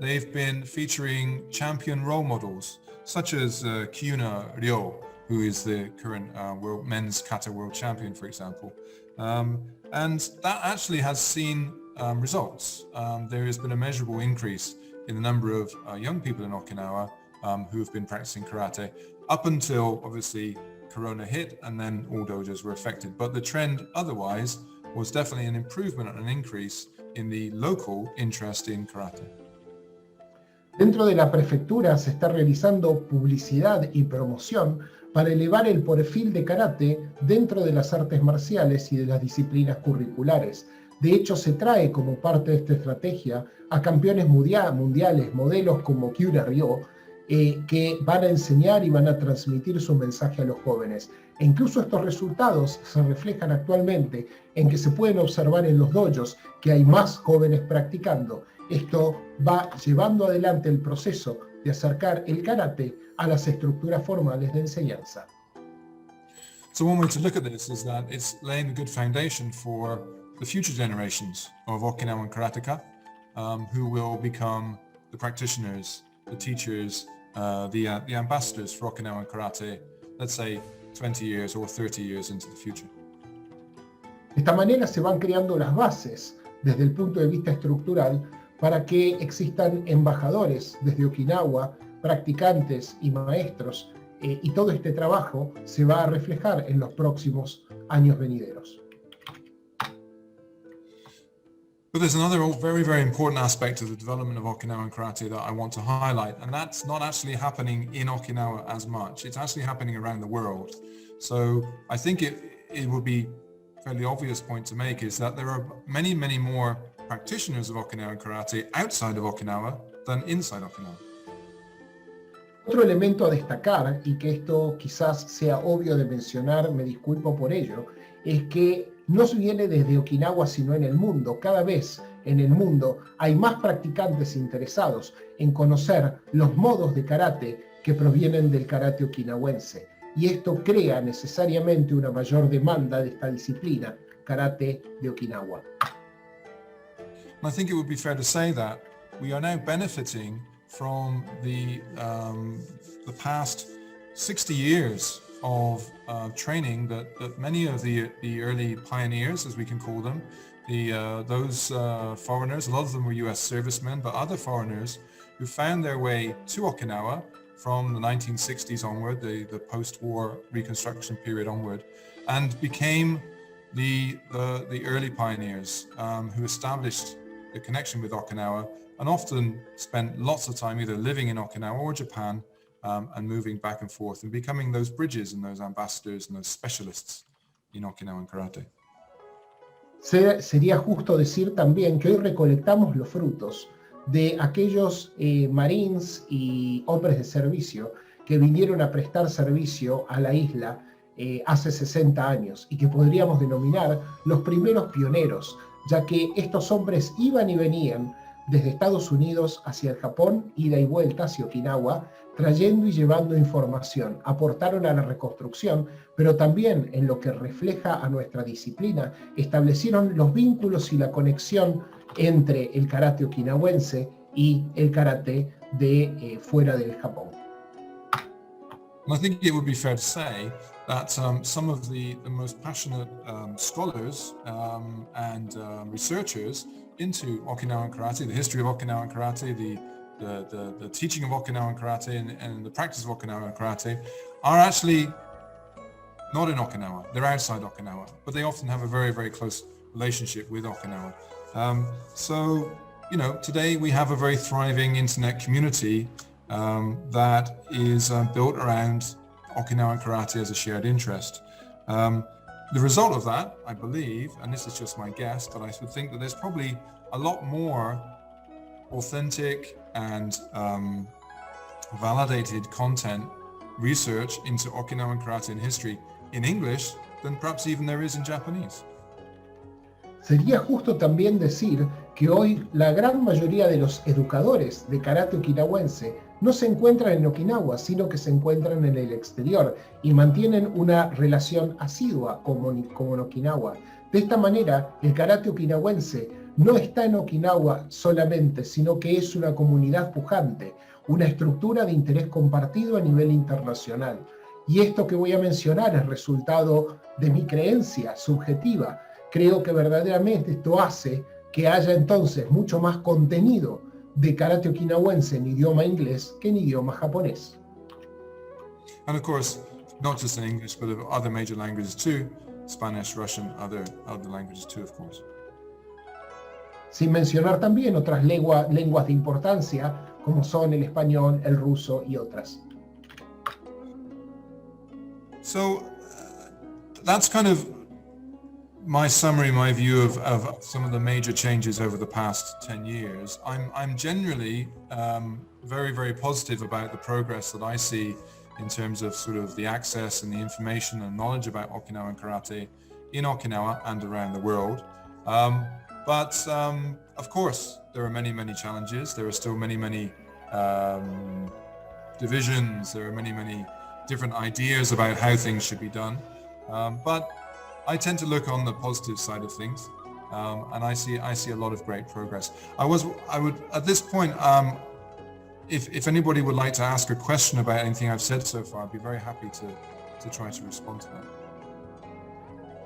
They've been featuring champion role models such as Kyuna Ryo, who is the current men's kata world champion, for example. And that actually has seen results. There has been a measurable increase in the number of young people in Okinawa who have been practicing karate up until obviously Corona hit and then all dojos were affected. But the trend otherwise was definitely an improvement and an increase in the local interest in karate. Dentro de la prefectura se está realizando publicidad y promoción para elevar el perfil de karate dentro de las artes marciales y de las disciplinas curriculares. De hecho, se trae como parte de esta estrategia a campeones mundiales, modelos como Kyura Ryo, que van a enseñar y van a transmitir su mensaje a los jóvenes. E incluso estos resultados se reflejan actualmente en que se pueden observar en los dojos que hay más jóvenes practicando. Esto va llevando adelante el proceso de acercar el karate a las estructuras formales de enseñanza. So one way to look at this is that it's laying a good foundation for the future generations of Okinawan karateka, who will become the practitioners, the teachers, the ambassadors for Okinawan karate, let's say 20 years or 30 years into the future. De esta manera se van creando las bases desde el punto de vista estructural para que existan embajadores desde Okinawa, practicantes y maestros, y todo este trabajo se va a reflejar en los próximos años venideros. But there's another very, very important aspect of the development of Okinawan karate that I want to highlight, and that's not actually happening in Okinawa as much. It's actually happening around the world. So I think it would be a fairly obvious point to make is that there are many, many more practitioners of Okinawan karate outside of Okinawa than inside Okinawa. Otro elemento a destacar, y que esto quizás sea obvio de mencionar, me disculpo por ello, es que no se viene desde Okinawa sino en el mundo. Cada vez en el mundo hay más practicantes interesados en conocer los modos de karate que provienen del karate okinawense. Y esto crea necesariamente una mayor demanda de esta disciplina, karate de Okinawa. I think it would be fair to say that we are now benefiting from the past 60 years of training that many of the early pioneers, as we can call them, those foreigners, a lot of them were US servicemen, but other foreigners who found their way to Okinawa from the 1960s onward, the post-war reconstruction period onward, and became the early pioneers who established the connection with Okinawa and often spent lots of time either living in Okinawa or Japan and moving back and forth and becoming those bridges and those ambassadors and those specialists in Okinawan karate. Sería justo decir también que hoy recolectamos los frutos de aquellos marines y hombres de servicio que vinieron a prestar servicio a la isla hace 60 años y que podríamos denominar los primeros pioneros, ya que estos hombres iban y venían desde Estados Unidos hacia el Japón, ida y vuelta hacia Okinawa, trayendo y llevando información. Aportaron a la reconstrucción, pero también en lo que refleja a nuestra disciplina, establecieron los vínculos y la conexión entre el karate okinawense y el karate de fuera del Japón. I think it would be fair to say that some of the most passionate scholars and researchers into Okinawan karate, the history of Okinawan karate, the teaching of Okinawan karate and the practice of Okinawan karate are actually not in Okinawa. They're outside Okinawa, but they often have a very, very close relationship with Okinawa. So, you know, today we have a very thriving internet community that is built around Okinawan karate as a shared interest. The result of that, I believe, and this is just my guess, but I would think that there's probably a lot more authentic and validated content research into Okinawan karate and history in English than perhaps even there is in Japanese. Sería justo también decir que hoy la gran mayoría de los educadores de karate okinawense no se encuentran en Okinawa, sino que se encuentran en el exterior y mantienen una relación asidua como en Okinawa. De esta manera, el karate okinawense no está en Okinawa solamente, sino que es una comunidad pujante, una estructura de interés compartido a nivel internacional. Y esto que voy a mencionar es resultado de mi creencia subjetiva. Creo que verdaderamente esto hace que haya entonces mucho más contenido de karate okinawense en idioma inglés que en idioma japonés. And of course, not just in English, but of other major languages too, Spanish, Russian, other languages too, of course. Sin mencionar también otras lenguas de importancia, como son el español, el ruso y otras. So that's kind of my summary, my view of some of the major changes over the past 10 years, I'm generally very, very positive about the progress that I see in terms of sort of the access and the information and knowledge about Okinawan karate in Okinawa and around the world. But of course, there are many, many challenges. There are still many, many divisions. There are many, many different ideas about how things should be done. But I tend to look on the positive side of things, and I see a lot of great progress. I would at this point, if anybody would like to ask a question about anything I've said so far, I'd be very happy to try to respond to that.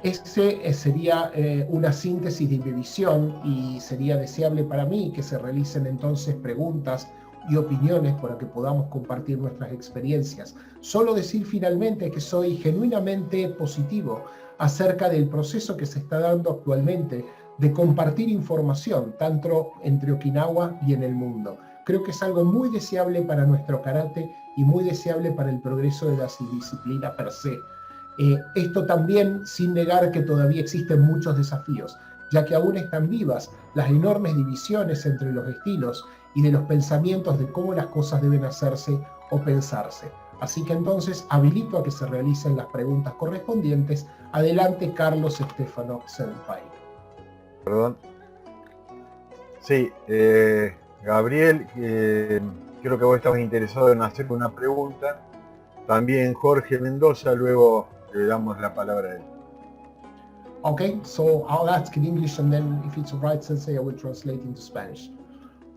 Ese sería una síntesis de mi visión y sería deseable para mí que se realicen entonces preguntas y opiniones para que podamos compartir nuestras experiencias. Solo decir finalmente que soy genuinamente positivo acerca del proceso que se está dando actualmente de compartir información, tanto entre Okinawa y en el mundo. Creo que es algo muy deseable para nuestro karate y muy deseable para el progreso de la disciplina per se. Esto también sin negar que todavía existen muchos desafíos, ya que aún están vivas las enormes divisiones entre los estilos y de los pensamientos de cómo las cosas deben hacerse o pensarse. Así que entonces habilito a que se realicen las preguntas correspondientes. Adelante, Carlos Stefano Senpai. Perdón. Sí, Gabriel, creo que vos estabas interesado en hacer una pregunta. También Jorge Mendoza, luego le damos la palabra a él. Okay, so I'll ask in English and then if it's all right, Sensei, I will translate into Spanish.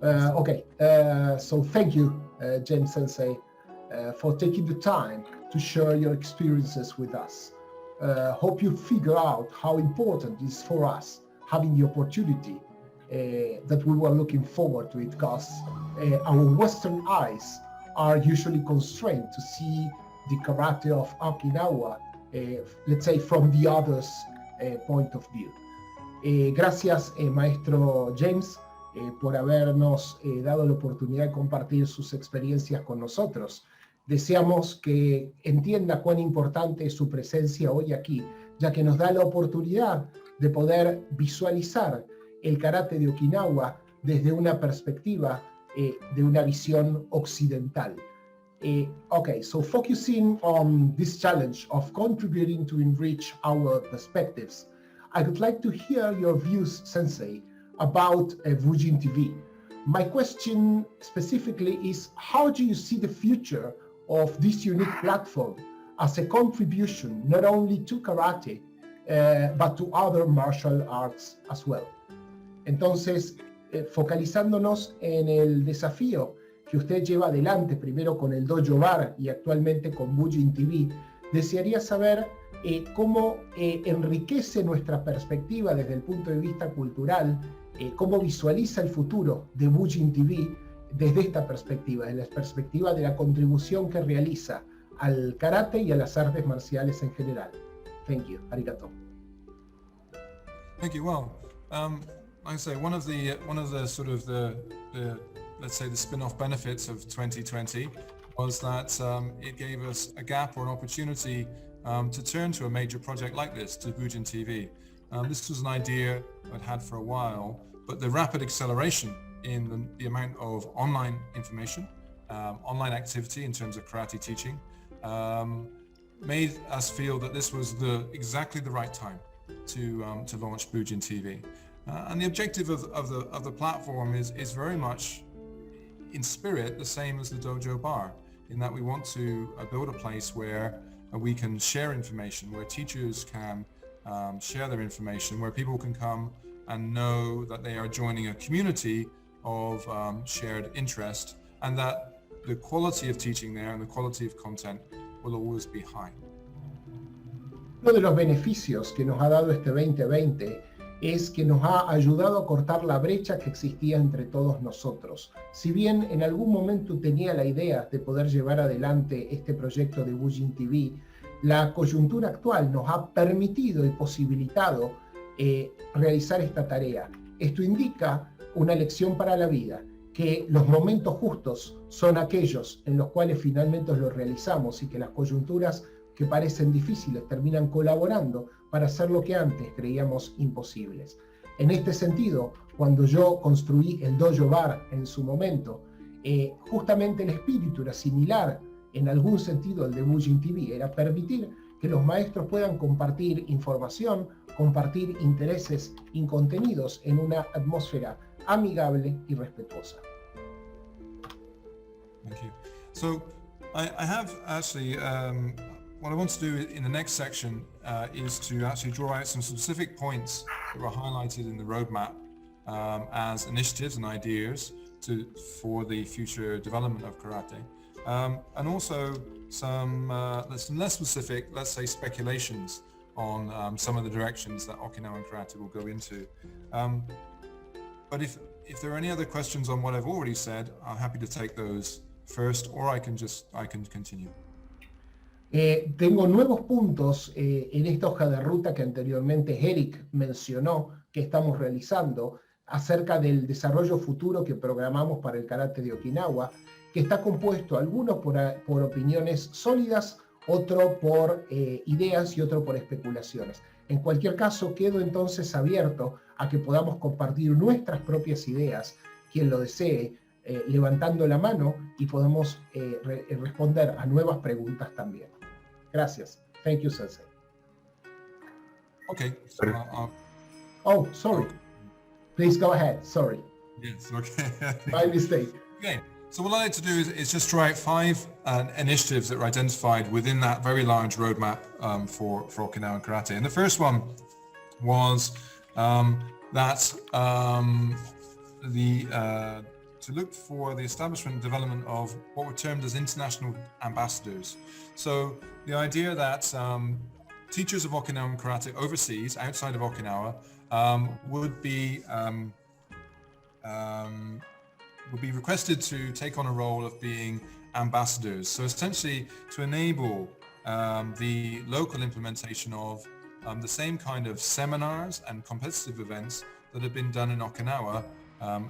So thank you, James Sensei, for taking the time to share your experiences with us. Hope you figure out how important it is for us having the opportunity that we were looking forward to it, because our Western eyes are usually constrained to see the karate of Okinawa, let's say, from the other's point of view. Gracias, Maestro James, por habernos dado la oportunidad de compartir sus experiencias con nosotros. Deseamos que entienda cuán importante es su presencia hoy aquí, ya que nos da la oportunidad de poder visualizar el karate de Okinawa desde una perspectiva de una visión occidental. Okay, so focusing on this challenge of contributing to enrich our perspectives, I would like to hear your views, Sensei, about Bujin TV. My question specifically is, how do you see the future of this unique platform as a contribution not only to karate, but to other martial arts as well? Entonces, focalizándonos en el desafío que usted lleva adelante, primero con el Dojo Bar y actualmente con Bujin TV, desearía saber cómo enriquece nuestra perspectiva desde el punto de vista cultural, cómo visualiza el futuro de Bujin TV desde esta perspectiva, desde la perspectiva de la contribución que realiza al karate y a las artes marciales en general. Thank you. Arigato. Thank you. Well, like I say, one of the sort of the let's say the spin-off benefits of 2020 was that it gave us a gap or an opportunity to turn to a major project like this, to Bujin TV. This was an idea I'd had for a while, but the rapid acceleration in the amount of online information, online activity in terms of karate teaching, made us feel that this was exactly the right time to launch Bujin TV. And the objective of the platform is very much in spirit the same as the Dojo Bar, in that we want to build a place where we can share information, where teachers can share their information, where people can come and know that they are joining a community of shared interest, and that the quality of teaching there and the quality of content will always be high. Uno de los beneficios que nos ha dado este 2020 es que nos ha ayudado a cortar la brecha que existía entre todos nosotros. Si bien en algún momento tenía la idea de poder llevar adelante este proyecto de Bujin TV, la coyuntura actual nos ha permitido y posibilitado realizar esta tarea. Esto indica una lección para la vida, que los momentos justos son aquellos en los cuales finalmente lo realizamos y que las coyunturas que parecen difíciles terminan colaborando para hacer lo que antes creíamos imposibles. En este sentido, cuando yo construí el Dojo Bar en su momento, justamente el espíritu era similar en algún sentido al de Bujin TV, era permitir que los maestros puedan compartir información, compartir intereses y contenidos en una atmósfera amigable y respetuosa. Thank you. So I have actually, what I want to do in the next section is to actually draw out some specific points that were highlighted in the roadmap as initiatives and ideas for the future development of karate. And also some less specific, let's say, speculations on some of the directions that Okinawan karate will go into. But if there are any other questions on what I've already said, I'm happy to take those first, or I can continue. Tengo nuevos puntos en esta hoja de ruta que anteriormente Eric mencionó que estamos realizando acerca del desarrollo futuro que programamos para el karate de Okinawa, que está compuesto algunos por opiniones sólidas, otro por ideas y otro por especulaciones. En cualquier caso, quedo entonces abierto a que podamos compartir nuestras propias ideas, quien lo desee, levantando la mano y podemos responder a nuevas preguntas también. Gracias. Thank you, Sensei. Okay. So Oh, sorry. Please go ahead. Sorry. yes. Okay. My mistake. Okay. So what I'd like to do is just draw out 5 initiatives that were identified within that very large roadmap for Okinawan karate. And the first one was to look for the establishment and development of what were termed as international ambassadors. So the idea that teachers of Okinawan karate overseas, outside of Okinawa, would be requested to take on a role of being ambassadors. So essentially to enable the local implementation of the same kind of seminars and competitive events that have been done in Okinawa,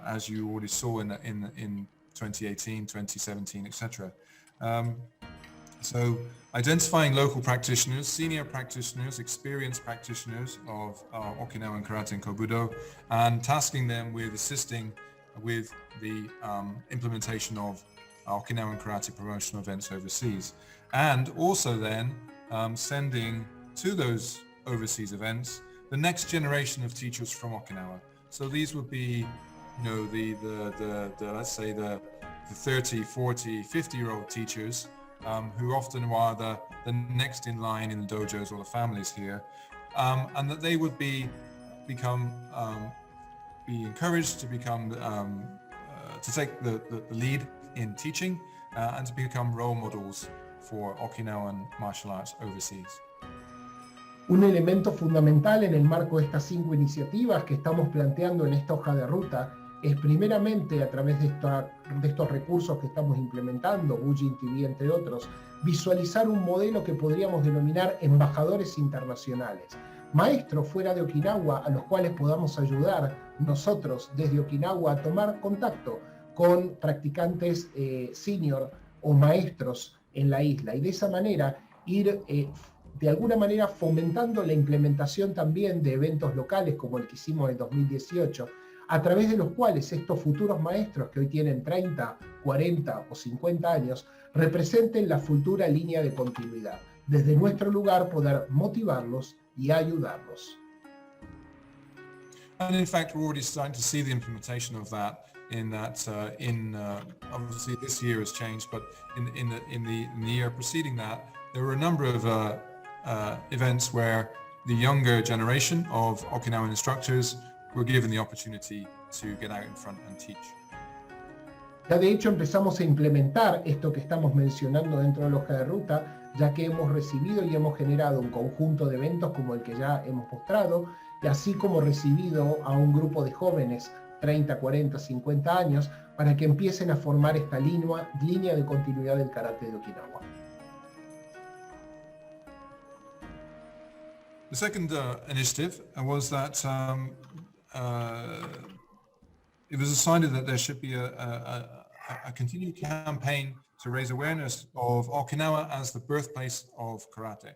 as you already saw in 2018, 2017, etc. So identifying local practitioners, senior practitioners, experienced practitioners of Okinawan karate and kobudo, and tasking them with assisting with the implementation of Okinawan karate promotional events overseas, and also then sending to those overseas events the next generation of teachers from Okinawa. So these would be, you know, the let's say the 30, 40, 50-year-old teachers who often are the next in line in the dojos or the families here, and that they would be encouraged to become to take the lead in teaching and to become role models for Okinawan martial arts overseas. Un elemento fundamental en el marco de estas 5 iniciativas que estamos planteando en esta hoja de ruta es primeramente, a través de estos recursos que estamos implementando, Bujin TV entre otros, visualizar un modelo que podríamos denominar embajadores internacionales. Maestros fuera de Okinawa a los cuales podamos ayudar nosotros desde Okinawa a tomar contacto con practicantes senior o maestros en la isla y de esa manera ir de alguna manera fomentando la implementación también de eventos locales como el que hicimos en 2018, a través de los cuales estos futuros maestros que hoy tienen 30, 40 o 50 años representen la futura línea de continuidad. Desde nuestro lugar poder motivarlos y ayudarlos. And in fact, we're already starting to see the implementation of that. Obviously this year has changed, but in the year preceding that, there were a number of events where the younger generation of Okinawan instructors were given the opportunity to get out in front and teach. Ya de hecho empezamos a implementar esto que estamos mencionando dentro de la hoja de ruta, ya que hemos recibido y hemos generado un conjunto de eventos como el que ya hemos mostrado, y así como recibido a un grupo de jóvenes 30, 40, 50 años para que empiecen a formar esta línea de continuidad del karate de Okinawa. The second initiative was that it was decided that there should be a continued campaign to raise awareness of Okinawa as the birthplace of karate,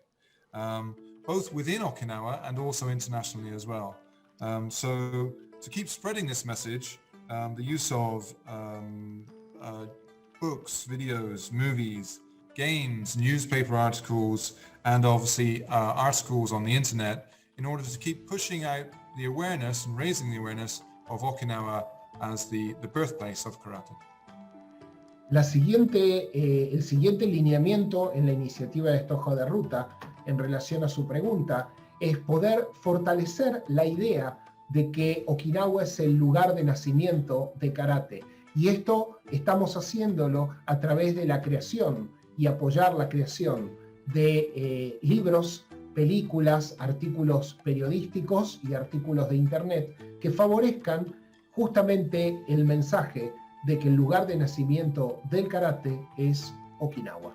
both within Okinawa and also internationally as well. So to keep spreading this message, the use of books, videos, movies, games, newspaper articles, and obviously articles on the internet in order to keep pushing out the awareness and raising the awareness of Okinawa as the birthplace of karate. El siguiente lineamiento en la iniciativa de esta hoja de ruta en relación a su pregunta es poder fortalecer la idea de que Okinawa es el lugar de nacimiento de karate. Y esto estamos haciéndolo a través de la creación y apoyar la creación de libros, películas, artículos periodísticos y artículos de internet que favorezcan justamente el mensaje de que el lugar de nacimiento del karate es Okinawa.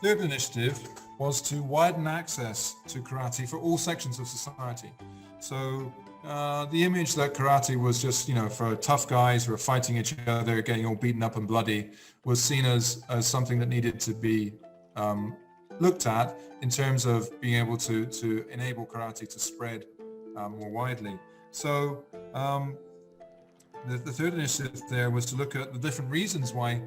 Third initiative was to widen access to karate for all sections of society. So the image that karate was just, for tough guys who are fighting each other, getting all beaten up and bloody, was seen as something that needed to be looked at in terms of being able to enable karate to spread more widely. So the third initiative there was to look at the different reasons why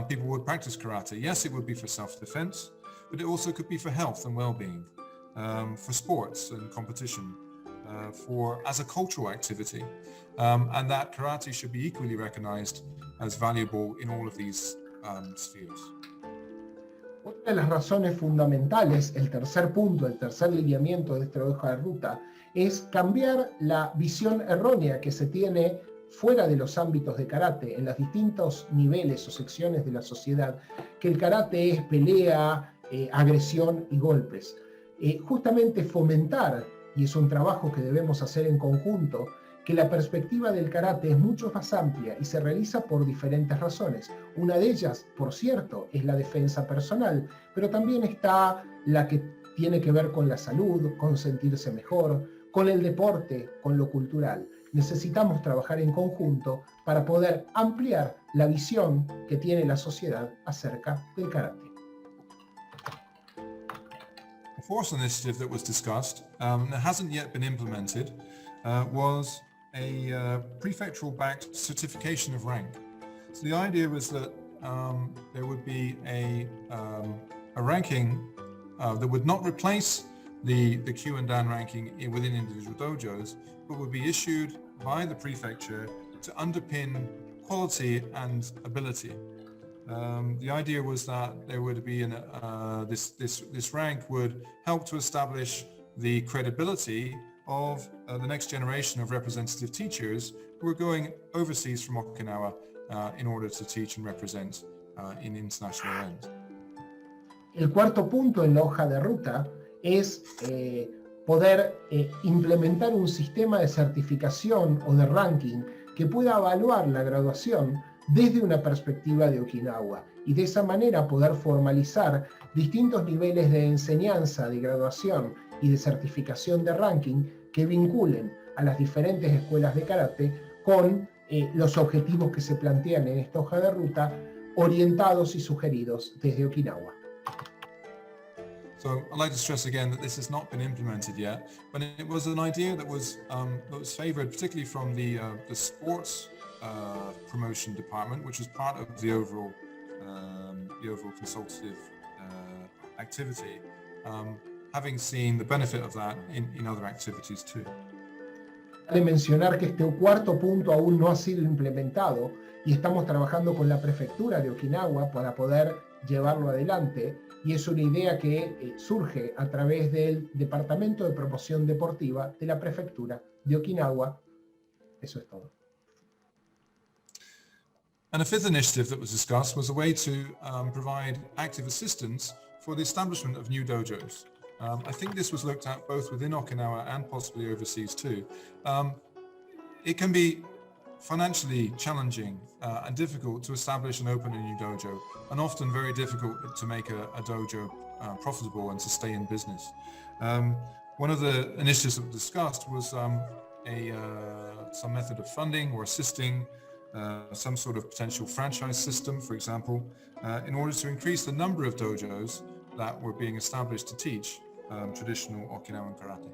people would practice karate. Yes, it would be for self-defense, but it also could be for health and well-being, for sports and competition, as a cultural activity, and that karate should be equally recognized as valuable in all of these spheres. Otra de las razones fundamentales, el tercer punto, el tercer lineamiento de esta hoja de ruta, es cambiar la visión errónea que se tiene fuera de los ámbitos de karate, en los distintos niveles o secciones de la sociedad, que el karate es pelea, agresión y golpes. Justamente fomentar, y es un trabajo que debemos hacer en conjunto, que la perspectiva del karate es mucho más amplia y se realiza por diferentes razones. Una de ellas, por cierto, es la defensa personal, pero también está la que tiene que ver con la salud, con sentirse mejor, con el deporte, con lo cultural. Necesitamos trabajar en conjunto para poder ampliar la visión que tiene la sociedad acerca del karate. The fourth initiative that was discussed, that hasn't yet been implemented, was a prefectural-backed certification of rank. So the idea was that there would be a ranking that would not replace the Q and Dan ranking within individual dojos, but would be issued by the prefecture to underpin quality and ability. The idea was that there would be this rank would help to establish the credibility of the next generation of representative teachers who are going overseas from Okinawa in order to teach and represent in international events. El cuarto punto en la hoja de ruta es poder implementar un sistema de certificación o de ranking que pueda evaluar la graduación desde una perspectiva de Okinawa y de esa manera poder formalizar distintos niveles de enseñanza, de graduación y de certificación de ranking que vinculen a las diferentes escuelas de karate con los objetivos que se plantean en esta hoja de ruta, orientados y sugeridos desde Okinawa. So I'd like to stress again that this has not been implemented yet, but it was an idea that was favoured particularly from the sports promotion department, which was part of the overall consultative activity, having seen the benefit of that in other activities too. De mencionar que este cuarto punto aún no ha sido implementado y estamos trabajando con la prefectura de Okinawa para poder llevarlo adelante, y es una idea que surge a través del Departamento de Promoción Deportiva de la prefectura de Okinawa. Eso es todo. And a fifth initiative that was discussed was a way to provide active assistance for the establishment of new dojos. I think this was looked at both within Okinawa and possibly overseas too. It can be financially challenging and difficult to establish and open a new dojo, and often very difficult to make a dojo profitable and to stay in business. One of the initiatives that was discussed was some method of funding or assisting some sort of potential franchise system, for example, in order to increase the number of dojos that were being established to teach traditional Okinawan karate.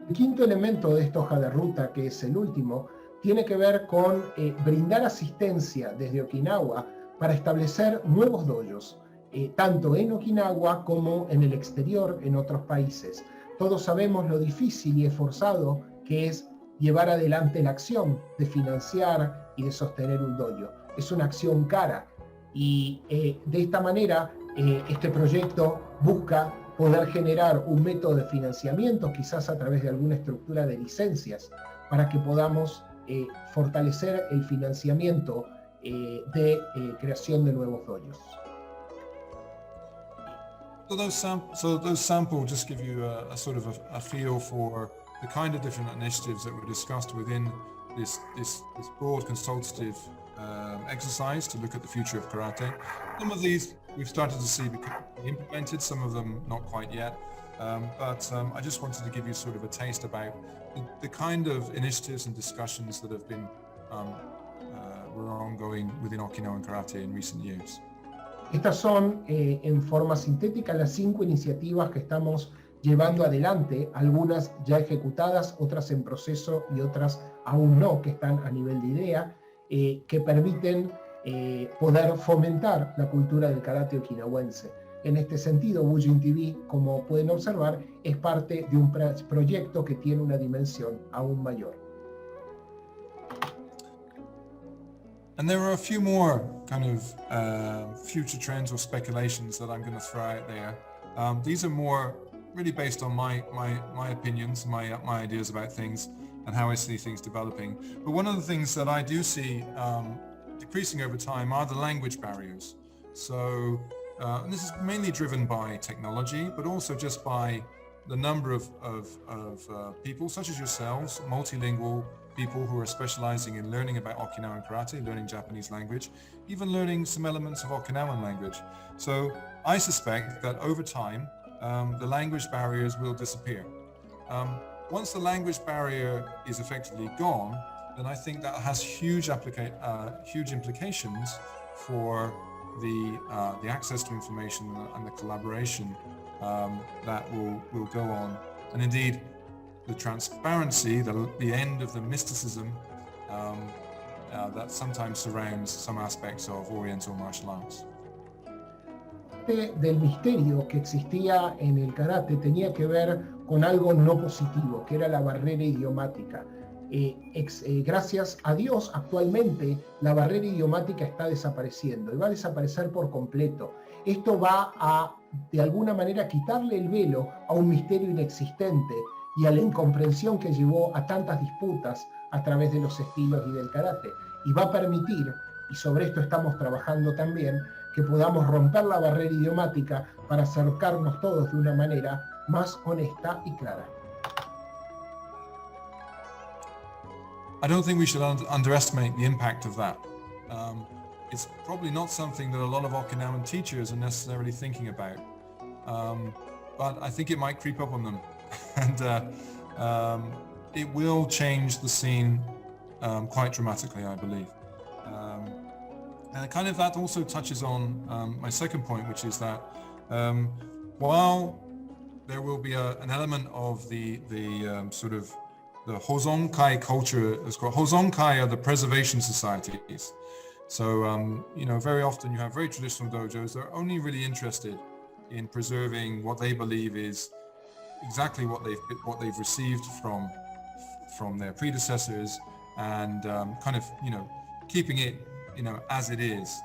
El quinto elemento de esta hoja de ruta, que es el último, tiene que ver con brindar asistencia desde Okinawa para establecer nuevos dojos, tanto en Okinawa como en el exterior, en otros países. Todos sabemos lo difícil y esforzado que es llevar adelante la acción de financiar y de sostener un dojo. Es una acción cara y de esta manera este proyecto busca poder generar un método de financiamiento, quizás a través de alguna estructura de licencias, para que podamos fortalecer el financiamiento de creación de nuevos dojos. So those samples just give you a sort of a feel for the kind of different initiatives that were discussed within this broad consultative exercise to look at the future of karate. Some of these we've started to see become implemented, some of them not quite yet. But I just wanted to give you sort of a taste about the kind of initiatives and discussions that have been were ongoing within Okinawan karate in recent years. Estas son, en forma sintética, las 5 iniciativas que estamos llevando adelante, algunas ya ejecutadas, otras en proceso y otras aún no, que están a nivel de idea, que permiten poder fomentar la cultura del karate okinawense. En este sentido, Bujin TV, como pueden observar, es parte de un proyecto que tiene una dimensión aún mayor. And there are a few more kind of future trends or speculations that I'm going to throw out there. These are more really based on my opinions, my ideas about things and how I see things developing. But one of the things that I do see decreasing over time are the language barriers. So and this is mainly driven by technology, but also just by the number of people such as yourselves, multilingual people who are specializing in learning about Okinawan karate, learning Japanese language, even learning some elements of Okinawan language. So I suspect that over time, the language barriers will disappear. Once the language barrier is effectively gone, then I think that has huge implications for the access to information and the collaboration that will go on, and indeed the transparency, the end of the mysticism that sometimes surrounds some aspects of Oriental martial arts. Del misterio que existía en el karate tenía que ver con algo no positivo, que era la barrera idiomática. Gracias a Dios, actualmente la barrera idiomática está desapareciendo y va a desaparecer por completo. Esto va a, de alguna manera, quitarle el velo a un misterio inexistente y a la incomprensión que llevó a tantas disputas a través de los estilos y del karate. Y va a permitir, y sobre esto estamos trabajando también, que podamos romper la barrera idiomática para acercarnos todos de una manera más honesta y clara. I don't think we should underestimate the impact of that. It's probably not something that a lot of Okinawan teachers are necessarily thinking about, but I think it might creep up on them, and it will change the scene quite dramatically, I believe. And kind of that also touches on my second point, which is that while there will be an element of the sort of the Hozonkai culture, it's called Hozonkai are the preservation societies. So very often you have very traditional dojos that are only really interested in preserving what they believe is exactly what they've received from their predecessors, and kind of keeping it as it is.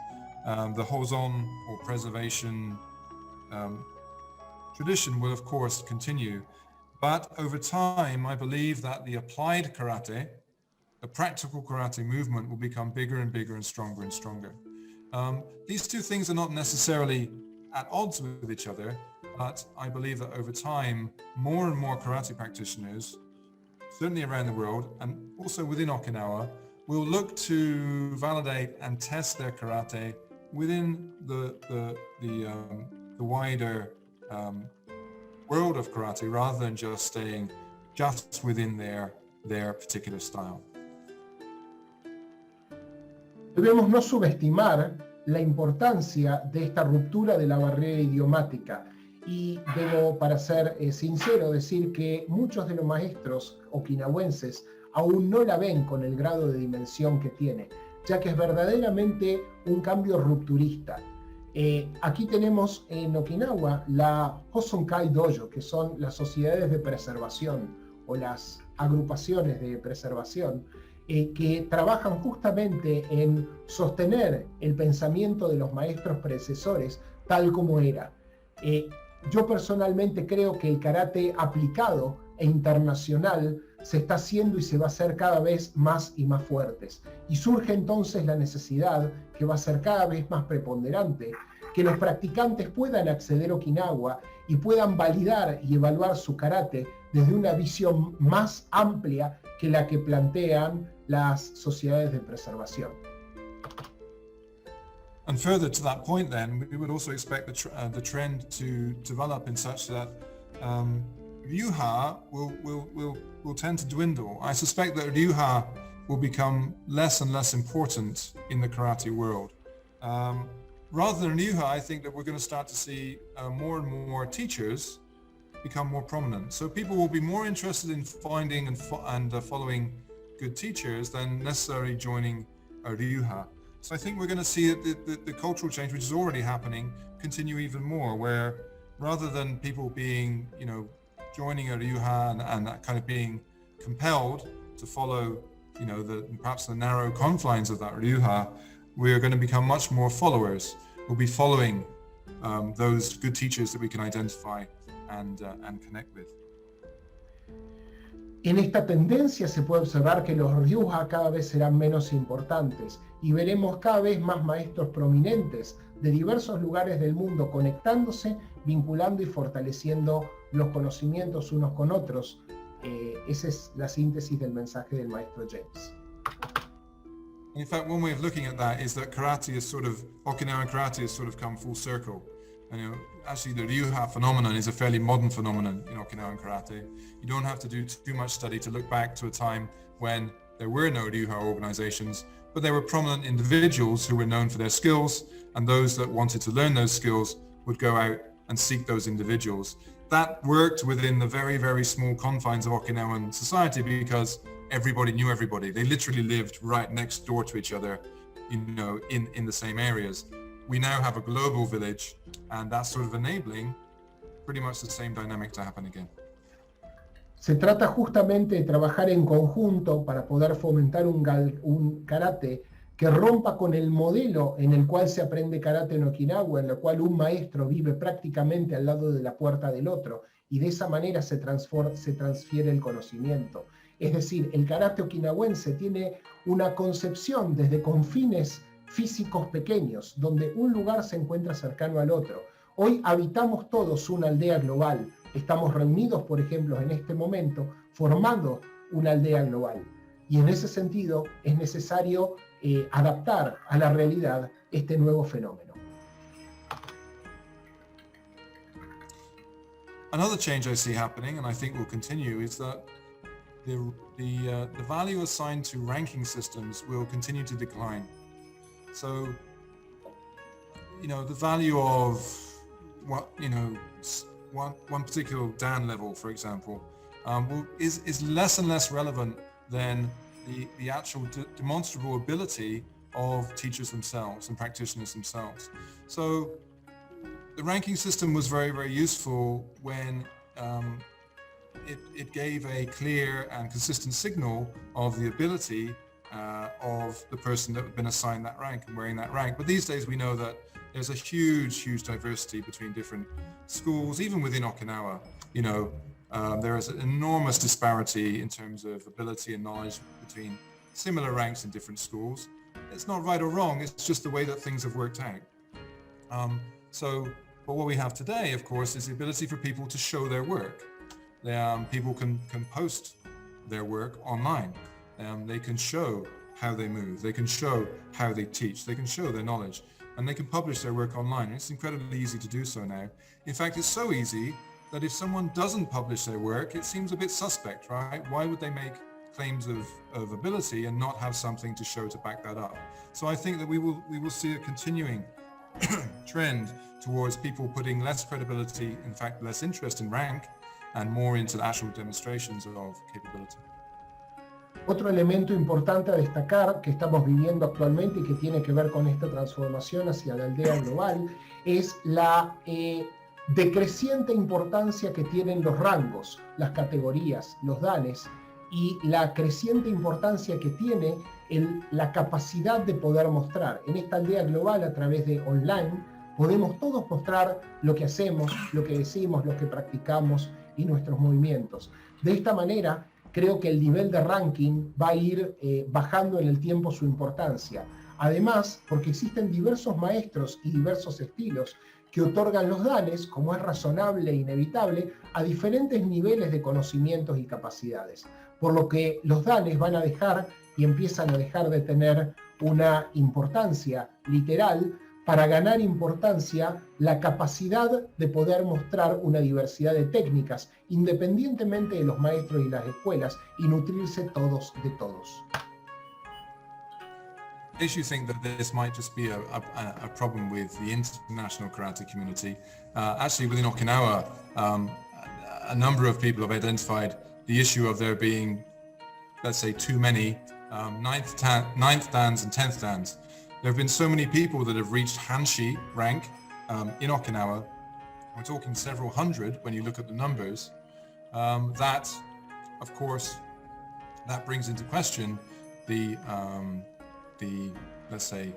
The Hozon or preservation tradition will of course continue, but over time I believe that the applied karate, the practical karate movement, will become bigger and bigger and stronger and stronger. These two things are not necessarily at odds with each other, but I believe that over time more and more karate practitioners, certainly around the world and also within Okinawa, will look to validate and test their karate within the wider world of karate, rather than just staying just within their particular style. Debemos no subestimar la importancia de esta ruptura de la barrera idiomática. Y debo, para ser sincero, decir que muchos de los maestros okinawenses aún no la ven con el grado de dimensión que tiene, ya que es verdaderamente un cambio rupturista. Aquí tenemos en Okinawa la Hosonkai Dojo, que son las sociedades de preservación o las agrupaciones de preservación, que trabajan justamente en sostener el pensamiento de los maestros predecesores tal como era. Yo personalmente creo que el karate aplicado e internacional se está haciendo y se va a hacer cada vez más y más fuertes. Y surge entonces la necesidad, que va a ser cada vez más preponderante, que los practicantes puedan acceder a Okinawa y puedan validar y evaluar su karate desde una visión más amplia que la que plantean las sociedades de preservación. And further to that point then, we would also expect the trend to develop in such that Ryuha will tend to dwindle. I suspect that Ryuha will become less and less important in the karate world. Rather than Ryuha, I think that we're going to start to see more and more teachers become more prominent. So people will be more interested in finding and following good teachers than necessarily joining a Ryuha. So I think we're going to see the cultural change, which is already happening, continue even more, where rather than people being, joining a Ryuha and that kind of being compelled to follow, perhaps the narrow confines of that Ryuha, we're going to become much more followers. We'll be following those good teachers that we can identify and connect with. En esta tendencia se puede observar que los Ryuha cada vez serán menos importantes y veremos cada vez más maestros prominentes de diversos lugares del mundo conectándose, vinculando y fortaleciendo los conocimientos unos con otros. Esa es la síntesis del mensaje del maestro James. In fact, one way of looking at that is that karate is Okinawan karate has sort of come full circle. And actually the Ryuha phenomenon is a fairly modern phenomenon in Okinawan karate. You don't have to do too much study to look back to a time when there were no Ryuha organizations, but there were prominent individuals who were known for their skills, and those that wanted to learn those skills would go out and seek those individuals. That worked within the very, very small confines of Okinawan society because everybody knew everybody. They literally lived right next door to each other, in the same areas. We now have a global village, and that's sort of enabling pretty much the same dynamic to happen again. Se trata justamente de trabajar en conjunto para poder fomentar un karate que rompa con el modelo en el cual se aprende karate en Okinawa, en el cual un maestro vive prácticamente al lado de la puerta del otro, y de esa manera se transfiere el conocimiento. Es decir, el karate okinawense tiene una concepción desde confines físicos pequeños, donde un lugar se encuentra cercano al otro. Hoy habitamos todos una aldea global. Estamos reunidos, por ejemplo, en este momento, formando una aldea global. Y en ese sentido es necesario adaptar a la realidad este nuevo fenómeno. Another change I see happening, and I think will continue, is that the value assigned to ranking systems will continue to decline. So, the value of one particular Dan level, for example, is less and less relevant than the actual demonstrable ability of teachers themselves and practitioners themselves. So the ranking system was very, very useful when it gave a clear and consistent signal of the ability of the person that had been assigned that rank and wearing that rank. But these days we know that there's a huge diversity between different schools, even within Okinawa. There is an enormous disparity in terms of ability and knowledge between similar ranks in different schools. It's not right or wrong, it's just the way that things have worked out. But what we have today, of course, is the ability for people to show their work. People can post their work online. They can show how they move, they can show how they teach, they can show their knowledge, and they can publish their work online. It's incredibly easy to do so now. In fact, it's so easy that if someone doesn't publish their work, it seems a bit suspect, right? Why would they make claims of ability and not have something to show to back that up. So I think that we will see a continuing trend towards people putting less credibility, in fact less interest in rank, and more into actual demonstrations of capability. Otro elemento importante a destacar que estamos viviendo actualmente y que tiene que ver con esta transformación hacia la aldea global es la decreciente importancia que tienen los rangos, las categorías, los danes, y la creciente importancia que tiene la capacidad de poder mostrar. En esta aldea global, a través de online, podemos todos mostrar lo que hacemos, lo que decimos, lo que practicamos y nuestros movimientos. De esta manera, creo que el nivel de ranking va a ir bajando en el tiempo su importancia. Además, porque existen diversos maestros y diversos estilos que otorgan los danes, como es razonable e inevitable, a diferentes niveles de conocimientos y capacidades. Por lo que los danes van a dejar y empiezan a dejar de tener una importancia literal para ganar importancia la capacidad de poder mostrar una diversidad de técnicas, independientemente de los maestros y las escuelas, y nutrirse todos de todos. In case you think that this might just be a problem with the international karate community, actually within Okinawa, a number of people have identified the issue of there being, let's say, too many ninth dans and 10th dans. There have been so many people that have reached Hanshi rank in Okinawa. We're talking several hundred when you look at the numbers. That, of course, that brings into question the let's say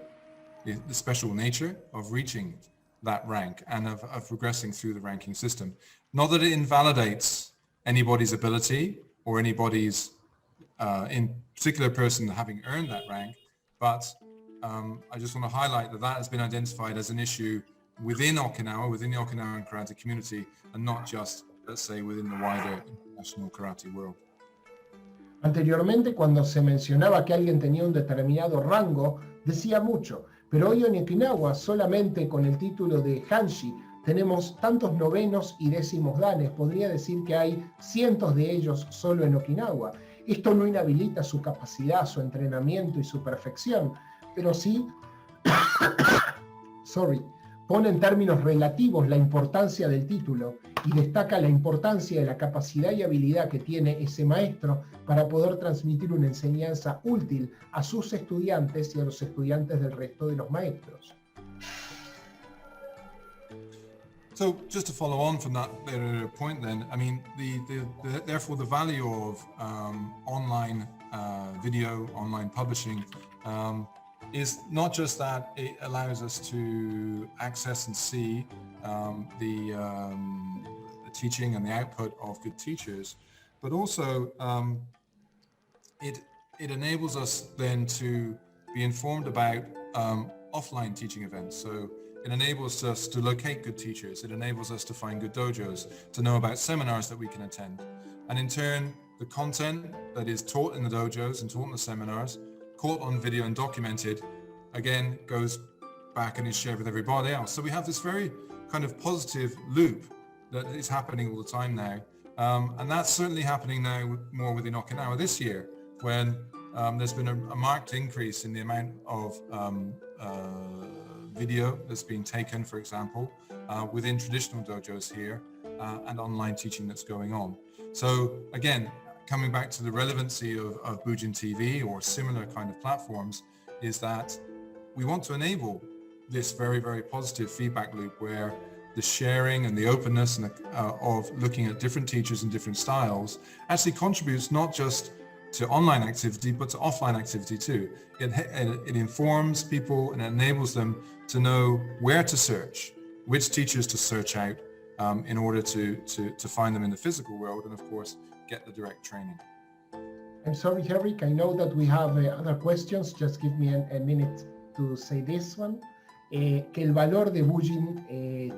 the special nature of reaching that rank and of progressing through the ranking system. Not that it invalidates anybody's ability or anybody's in particular person having earned that rank, but I just want to highlight that has been identified as an issue within Okinawa, within the Okinawan karate community, and not just, let's say, within the wider international karate world. Anteriormente, cuando se mencionaba que alguien tenía un determinado rango, decía mucho, pero hoy en Okinawa, solamente con el título de Hanshi, tenemos tantos novenos y décimos danes, podría decir que hay cientos de ellos solo en Okinawa. Esto no inhabilita su capacidad, su entrenamiento y su perfección, pero sí pone en términos relativos la importancia del título y destaca la importancia de la capacidad y habilidad que tiene ese maestro para poder transmitir una enseñanza útil a sus estudiantes y a los estudiantes del resto de los maestros. So just to follow on from that point then, I mean, therefore the value of online video, online publishing is not just that it allows us to access and see the teaching and the output of good teachers, but also it enables us then to be informed about offline teaching events. So it enables us to locate good teachers. It enables us to find good dojos, to know about seminars that we can attend. And in turn, the content that is taught in the dojos and taught in the seminars, caught on video and documented, again, goes back and is shared with everybody else. So we have this very kind of positive loop that is happening all the time now. And that's certainly happening now more within Okinawa this year, when there's been a marked increase in the amount of video that's being taken, for example, within traditional dojos here, and online teaching that's going on. So again, coming back to the relevancy of Bujin TV or similar kind of platforms, is that we want to enable this very, very positive feedback loop where the sharing and the openness and of looking at different teachers and different styles actually contributes not just to online activity, but to offline activity too. It informs people and enables them to know where to search, which teachers to search out in order to find them in the physical world, and of course, get the direct training. I'm sorry, Henrik, I know that we have other questions. Just give me a minute to say this one. Que el valor de Bujin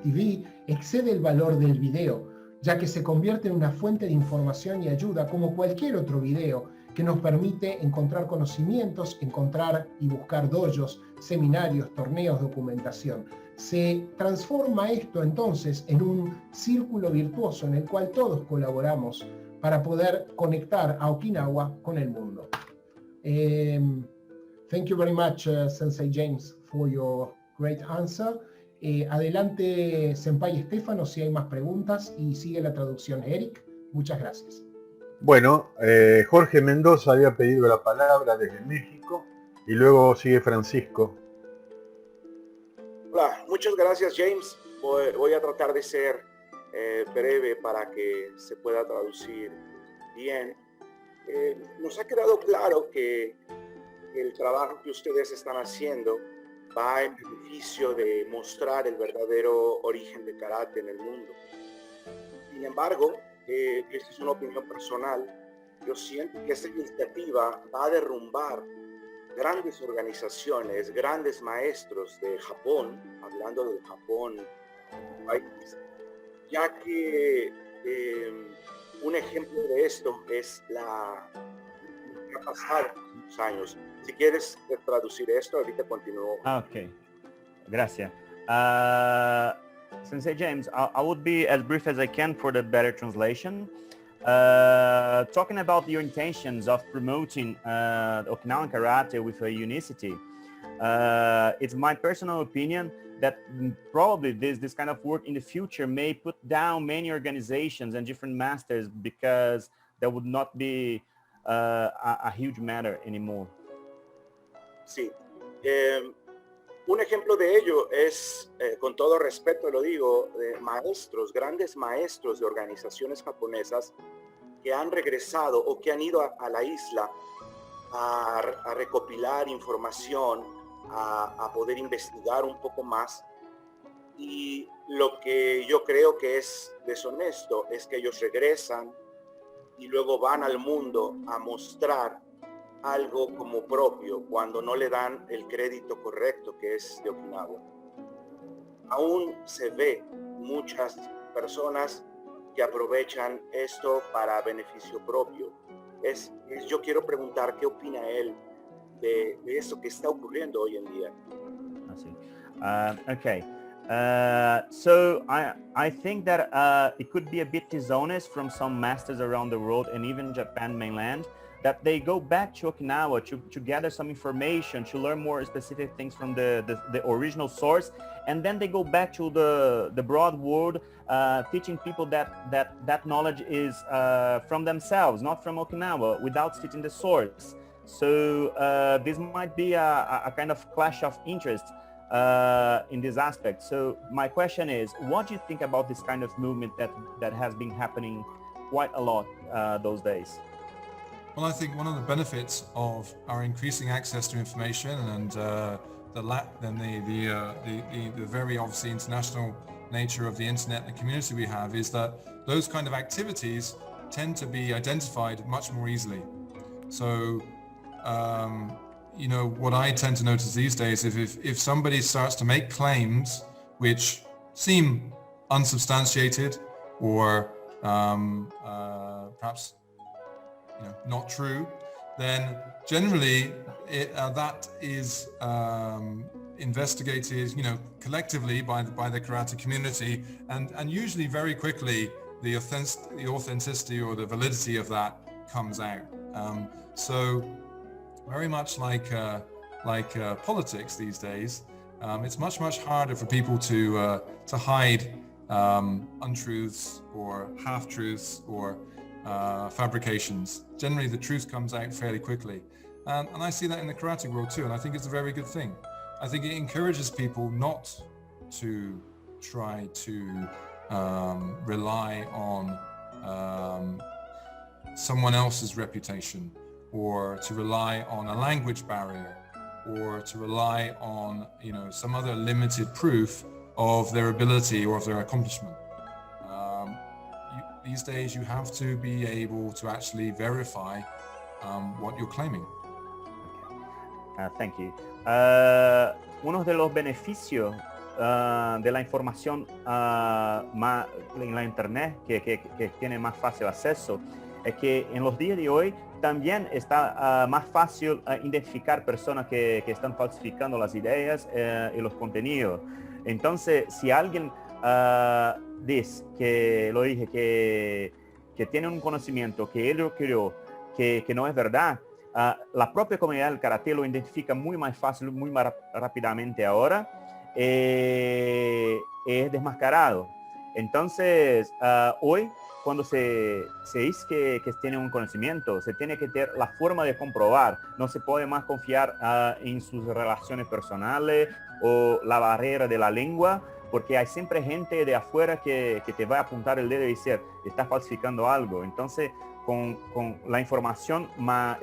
TV excede el valor del video, ya que se convierte en una fuente de información y ayuda como cualquier otro video que nos permite encontrar conocimientos, encontrar y buscar dojos, seminarios, torneos, documentación. Se transforma esto entonces en un círculo virtuoso en el cual todos colaboramos para poder conectar a Okinawa con el mundo. Thank you very much, Sensei James, for your great answer. Adelante, Senpai Estefano, si hay más preguntas, y sigue la traducción. Eric, muchas gracias. Bueno, Jorge Mendoza había pedido la palabra desde México y luego sigue Francisco. Hola, muchas gracias, James. Voy a tratar de ser breve para que se pueda traducir bien. Nos ha quedado claro que el trabajo que ustedes están haciendo va en beneficio de mostrar el verdadero origen de karate en el mundo. Sin embargo, esta es una opinión personal, yo siento que esta iniciativa va a derrumbar grandes organizaciones, grandes maestros de Japón, hablando del Japón, ya que un ejemplo de esto es la que ha pasado en los años. Si quieres traducir esto, ahorita continúo. Ok, gracias. Sensei James, I would be as brief as I can for the better translation. Talking about your intentions of promoting Okinawan karate with a unicity, it's my personal opinion that probably this kind of work in the future may put down many organizations and different masters because there would not be a huge matter anymore. Sí. Un ejemplo de ello es, con todo respeto lo digo, maestros, grandes maestros de organizaciones japonesas que han regresado o que han ido a la isla a recopilar información, a poder investigar un poco más. Y lo que yo creo que es deshonesto es que ellos regresan y luego van al mundo a mostrar algo como propio cuando no le dan el crédito correcto que es de Okinawa. Aún se ve muchas personas que aprovechan esto para beneficio propio. Yo quiero preguntar qué opina él de eso que está ocurriendo hoy en día. Okay. So I think that it could be a bit dishonest from some masters around the world and even Japan mainland that they go back to Okinawa to gather some information, to learn more specific things from the original source, and then they go back to the broad world, teaching people that knowledge is from themselves, not from Okinawa, without citing the source. So this might be a kind of clash of interest in this aspect. So my question is, what do you think about this kind of movement that has been happening quite a lot those days? Well, I think one of the benefits of our increasing access to information and the very obviously international nature of the internet and community we have is that those kind of activities tend to be identified much more easily. So, you know, what I tend to notice these days, if somebody starts to make claims which seem unsubstantiated or perhaps not true, then generally that is investigated, collectively by the karate community, and usually very quickly the authenticity or the validity of that comes out. So very much like politics these days, it's much harder for people to hide untruths or half-truths or fabrications. Generally, the truth comes out fairly quickly. And I see that in the karate world too, and I think it's a very good thing. I think it encourages people not to try to rely on someone else's reputation, or to rely on a language barrier, or to rely on some other limited proof of their ability or of their accomplishment. These days you have to be able to actually verify what you're claiming. Thank you. Uno de los beneficios de la información en la internet que tiene más fácil acceso es que en los días de hoy también está más fácil identificar personas que están falsificando las ideas y los contenidos. Entonces, si alguien dice que que tienen un conocimiento que él lo creó, que no es verdad, la propia comunidad del karate lo identifica muy más fácil, muy más rápidamente ahora, es desmascarado. Entonces, hoy, cuando se dice que tiene un conocimiento, se tiene que tener la forma de comprobar. No se puede más confiar en sus relaciones personales o la barrera de la lengua, porque hay siempre gente de afuera que te va a apuntar el dedo y decir, estás falsificando algo. Entonces, con la información más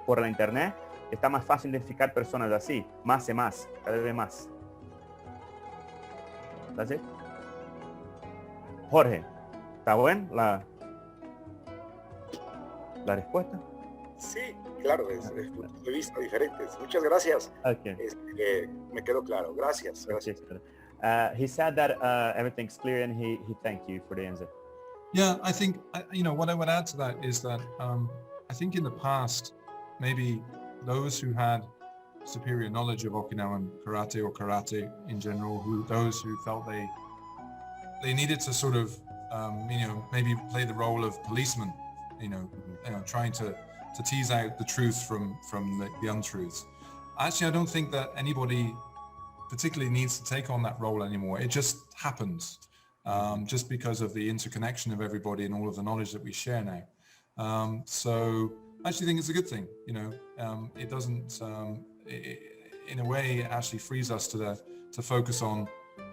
por la internet, está más fácil identificar personas así, más y más, cada vez más. ¿That's it? Jorge, ¿está buena la respuesta? Sí, claro, es puntos de vista diferentes. Muchas gracias. Okay. Me quedó claro. Gracias. He said that everything's clear and he thanked you for the answer. Yeah, I think, what I would add to that is that I think in the past, maybe those who had superior knowledge of Okinawan karate or karate in general, those who felt they needed to sort of, maybe play the role of policemen, trying to tease out the truth from the untruths. Actually, I don't think that anybody particularly needs to take on that role anymore. It just happens, just because of the interconnection of everybody and all of the knowledge that we share now. So I actually think it's a good thing. It doesn't, in a way, it actually frees us to focus on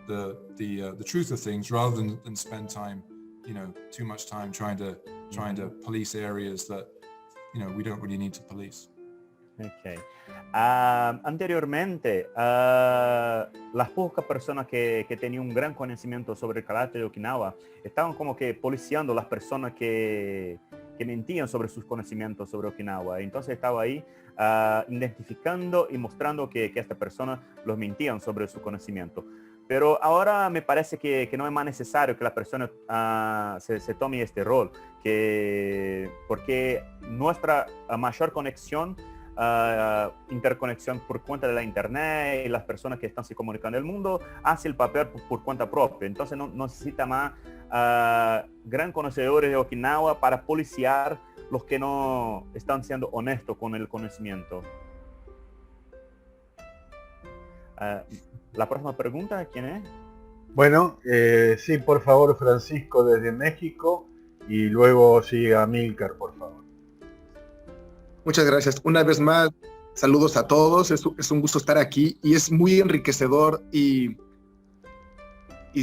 the truth of things rather than spend time, too much time trying to police areas that, we don't really need to police. Okay. Anteriormente, las pocas personas que tenían un gran conocimiento sobre el karate de Okinawa estaban como que policiando las personas que mentían sobre sus conocimientos sobre Okinawa. Entonces estaba ahí identificando y mostrando que esta persona los mentían sobre su conocimiento. Pero ahora me parece que no es más necesario que la persona se tome este rol, porque nuestra mayor conexión, interconexión por cuenta de la internet y las personas que están se comunicando en el mundo, hace el papel por cuenta propia. Entonces no necesita más gran conocedores de Okinawa para policiar los que no están siendo honestos con el conocimiento. La próxima pregunta, ¿quién es? Bueno, sí, por favor, Francisco desde México, y luego sigue Amílcar, por favor. Muchas gracias. Una vez más, saludos a todos. Es un gusto estar aquí y es muy enriquecedor y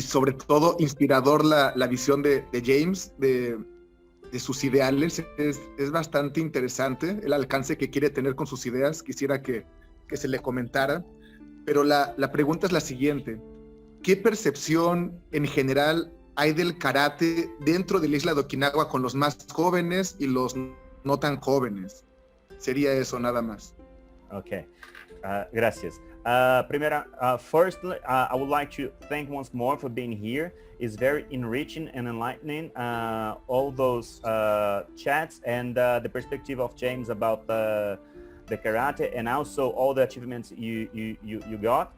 sobre todo inspirador la visión de James, de sus ideales. Es bastante interesante el alcance que quiere tener con sus ideas. Quisiera que se le comentara. Pero la pregunta es la siguiente. ¿Qué percepción en general hay del karate dentro de la isla de Okinawa con los más jóvenes y los no tan jóvenes? Sería eso nada más. Okay, gracias. Primero, firstly, I would like to thank once more for being here. It's very enriching and enlightening, all those chats and the perspective of James about the karate and also all the achievements you got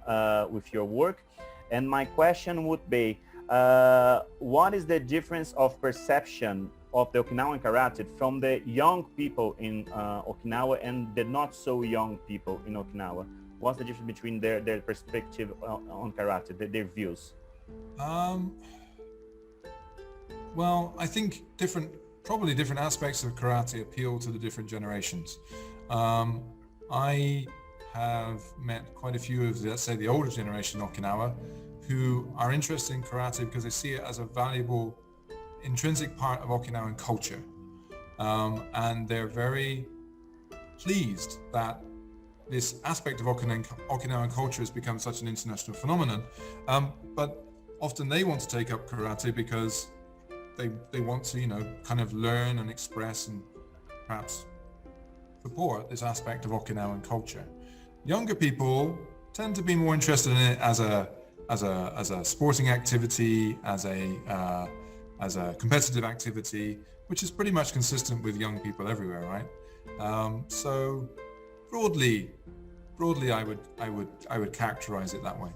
with your work. And my question would be, what is the difference of perception of the Okinawan karate from the young people in Okinawa and the not so young people in Okinawa? What's the difference between their perspective on karate, their views? Well, I think probably different aspects of karate appeal to the different generations. I have met quite a few of, let's say, the older generation in Okinawa who are interested in karate because they see it as a valuable intrinsic part of Okinawan culture. And they're very pleased that this aspect of Okinawan culture has become such an international phenomenon. But often they want to take up karate because they want to, kind of learn and express and perhaps support this aspect of Okinawan culture. Younger people tend to be more interested in it as a sporting activity, as a competitive activity, which is pretty much consistent with young people everywhere, right? So broadly, I would characterize it that way.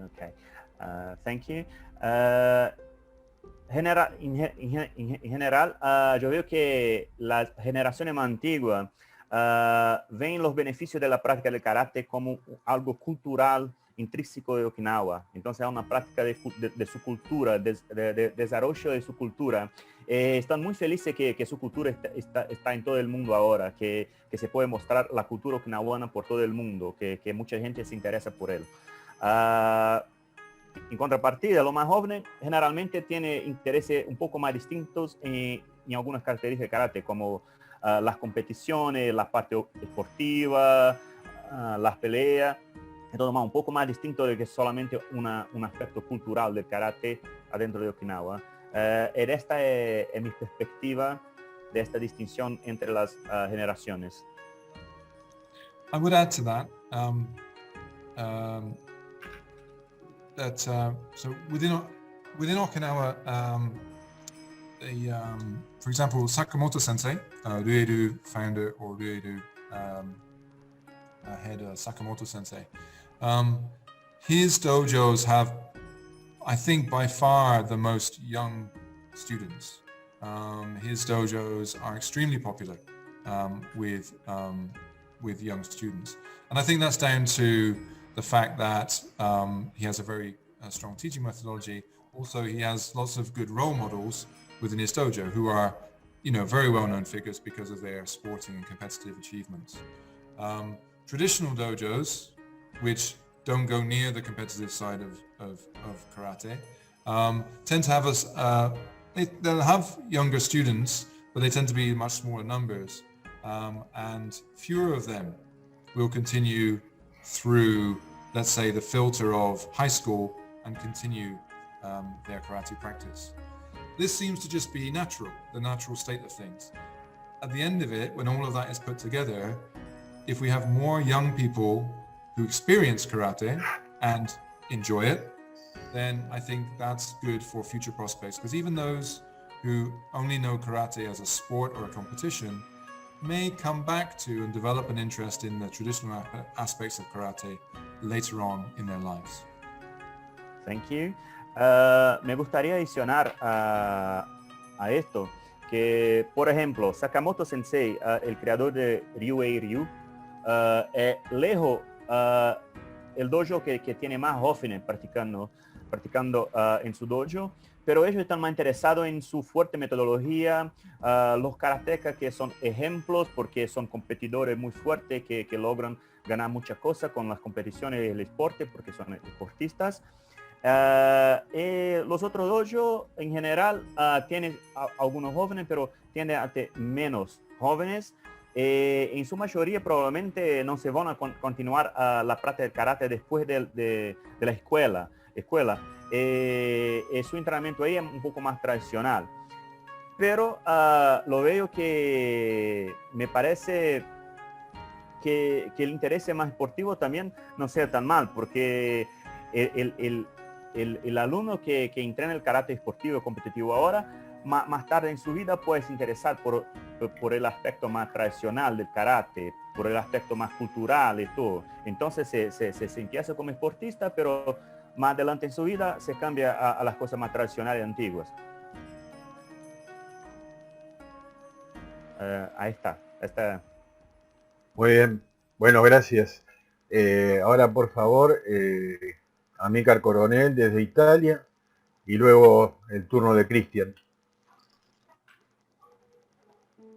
Okay, thank you. En general, yo veo que las generaciones más antiguas ven los beneficios de la práctica del karate como algo cultural intrínseco de Okinawa. Entonces es una práctica de su cultura, de desarrollo de su cultura. Están muy felices que su cultura está en todo el mundo ahora, que se puede mostrar la cultura okinawana por todo el mundo, que mucha gente se interesa por él. En contrapartida, los más jóvenes generalmente tienen intereses un poco más distintos en algunas características de karate, como las competiciones, la parte esportiva, las peleas, todo más, un poco más distinto de que solamente un aspecto cultural del karate adentro de Okinawa. Esta es mi perspectiva de esta distinción entre las generaciones. I would add to that so within Okinawa, for example, Sakamoto Sensei, Rueru founder or Rueru head Sakamoto Sensei, his dojos have, I think, by far the most young students. His dojos are extremely popular with young students, and I think that's down to the fact that he has a very strong teaching methodology. Also, he has lots of good role models within his dojo who are, very well-known figures because of their sporting and competitive achievements. Traditional dojos, which don't go near the competitive side of karate, tend to have they'll have younger students, but they tend to be much smaller numbers, and fewer of them will continue through, let's say, the filter of high school and continue their karate practice. This seems to just be natural, the natural state of things. At the end of it, when all of that is put together, if we have more young people who experience karate and enjoy it, then I think that's good for future prospects, because even those who only know karate as a sport or a competition may come back to and develop an interest in the traditional aspects of karate later on in their lives. Thank you. Me gustaría adicionar a esto que, por ejemplo, Sakamoto Sensei, el creador de Ryu, es lejos el dojo que tiene más jóvenes practicando en su dojo, pero ellos están más interesados en su fuerte metodología, los karatecas que son ejemplos porque son competidores muy fuertes que logran ganar muchas cosas con las competiciones del deporte porque son deportistas. Los otros dojos en general tienen algunos jóvenes, pero tienen menos jóvenes. En su mayoría probablemente no se van a continuar la práctica del karate después de la escuela. Su entrenamiento ahí es un poco más tradicional, pero lo veo que me parece que el interés más deportivo también no sea tan mal, porque el alumno que entrena el karate deportivo competitivo ahora, más tarde en su vida puede interesar por el aspecto más tradicional del karate, por el aspecto más cultural y todo. Entonces se empieza como deportista, pero más adelante en su vida se cambia a las cosas más tradicionales y antiguas. Ahí está. Muy bien. Bueno, gracias. Ahora, por favor, Amícar Coronel desde Italia y luego el turno de Christian.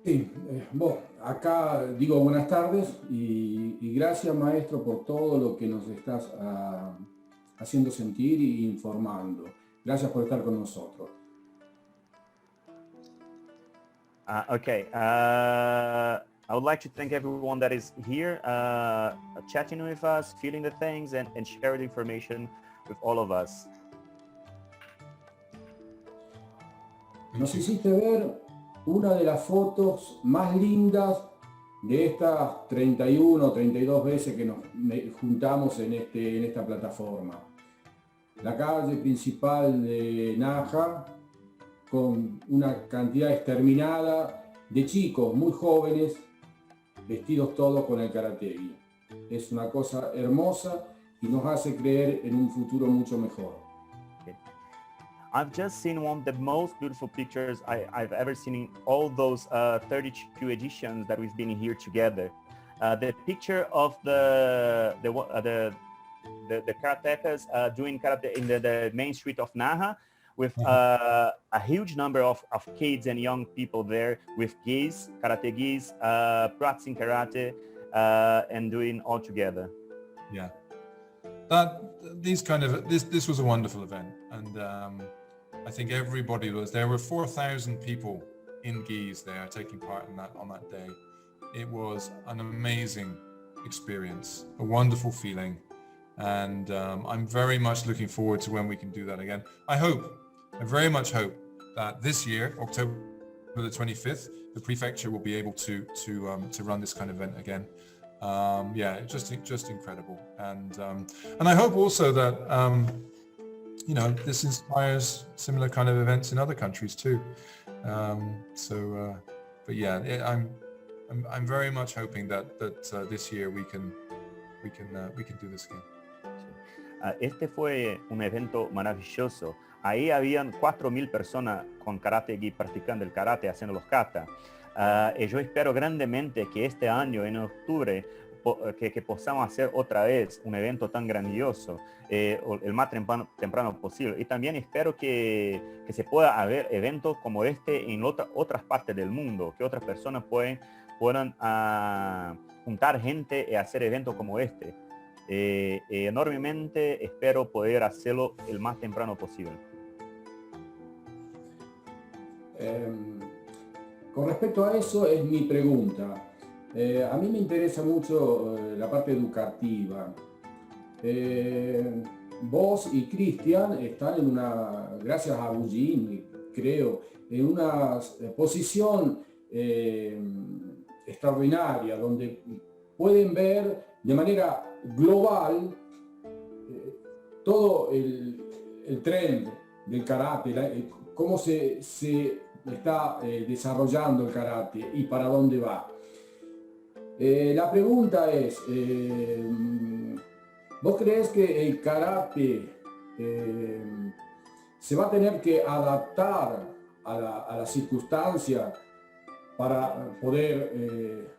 Sí, bueno, acá digo buenas tardes y gracias, maestro, por todo lo que nos estás haciendo sentir e informando. Gracias por estar con nosotros. I would like to thank everyone that is here, chatting with us, feeling the things, and sharing the information with all of us. Nos hiciste ver una de las fotos más lindas de estas 31 o 32 veces que nos juntamos en esta plataforma. La calle principal de Naha, con una cantidad exterminada de chicos muy jóvenes, vestidos todos con el karate. Es una cosa hermosa y nos hace creer en un futuro mucho mejor. I've just seen one of the most beautiful pictures I've ever seen in all those 32 editions that we've been here together. The picture of the karatekas doing karate in the main street of Naha, with a huge number of kids and young people there with gis, karate gis, practicing karate and doing all together. Yeah. This was a wonderful event, and I think everybody was there. Were 4,000 people in gis there taking part in that on that day. It was an amazing experience, a wonderful feeling, and I'm very much looking forward to when we can do that again. I very much hope that this year, October the 25th, the prefecture will be able to run this kind of event again. Yeah, just incredible, and I hope also that this inspires similar kind of events in other countries too. But yeah, I'm very much hoping that this year we can do this again. Este fue un evento maravilloso. Ahí habían 4.000 personas con karate gi practicando el karate, haciendo los kata. Y yo espero grandemente que este año, en octubre, que podamos hacer otra vez un evento tan grandioso, el más temprano posible. Y también espero que se pueda haber eventos como este en otras partes del mundo, que otras personas puedan juntar gente y hacer eventos como este. Enormemente espero poder hacerlo el más temprano posible. Con respecto a eso es mi pregunta. A mí me interesa mucho la parte educativa. Vos y Christian están en gracias a Bujin, creo, en una posición extraordinaria, donde pueden ver de manera global todo el trend del karate, cómo se está desarrollando el karate y para dónde va. La pregunta es, ¿vos crees que el karate se va a tener que adaptar a la circunstancia para poder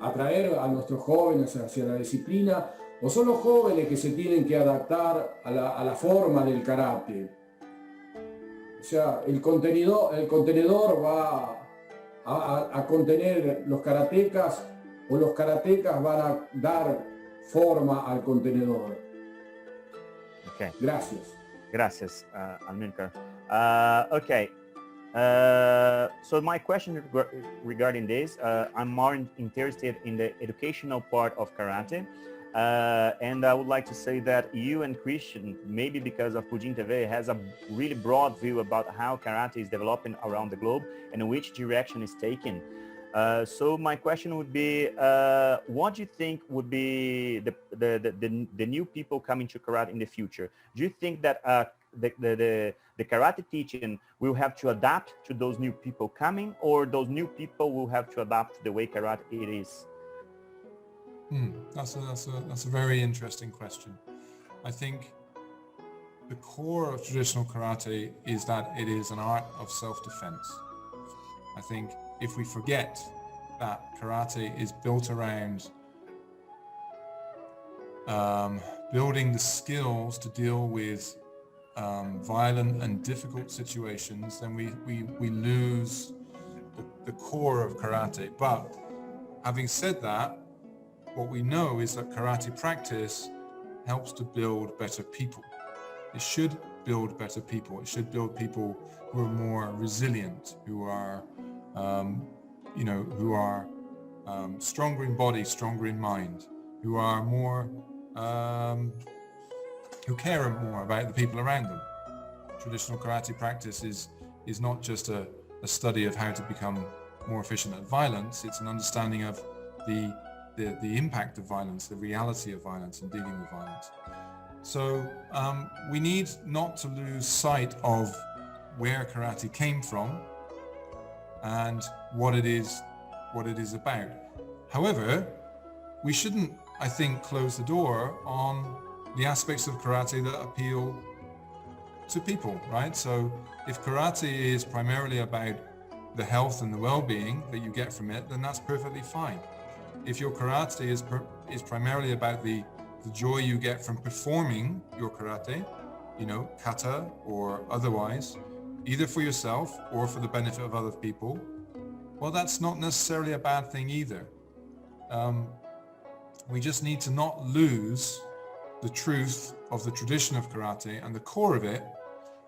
atraer a nuestros jóvenes hacia la disciplina, o son los jóvenes que se tienen que adaptar a la forma del karate? O sea, el contenedor va a contener los karatecas, o los karatecas van a dar forma al contenedor. Okay. Gracias. Gracias, Amilcar. Okay. So my question regarding this, I'm more interested in the educational part of karate. And I would like to say that you and Christian, maybe because of Pujin TV, has a really broad view about how karate is developing around the globe and in which direction it's taken. So my question would be, what do you think would be the new people coming to karate in the future? Do you think that the karate teaching will have to adapt to those new people coming, or those new people will have to adapt to the way karate it is? That's a very interesting question. I think the core of traditional karate is that it is an art of self-defense. I think if we forget that karate is built around building the skills to deal with violent and difficult situations, then we lose the core of karate. But having said that, what we know is that karate practice helps to build better people. It should build better people. It should build people who are more resilient, who are stronger in body, stronger in mind, who are more, who care more about the people around them. Traditional karate practice is not just a study of how to become more efficient at violence. It's an understanding of the impact of violence, the reality of violence, and dealing with violence. So we need not to lose sight of where karate came from and what it is about. However, we shouldn't, I think, close the door on the aspects of karate that appeal to people, right? So if karate is primarily about the health and the well-being that you get from it, then that's perfectly fine. If your karate is primarily about the joy you get from performing your karate, you know, kata or otherwise, either for yourself or for the benefit of other people, well, that's not necessarily a bad thing either. We just need to not lose the truth of the tradition of karate and the core of it.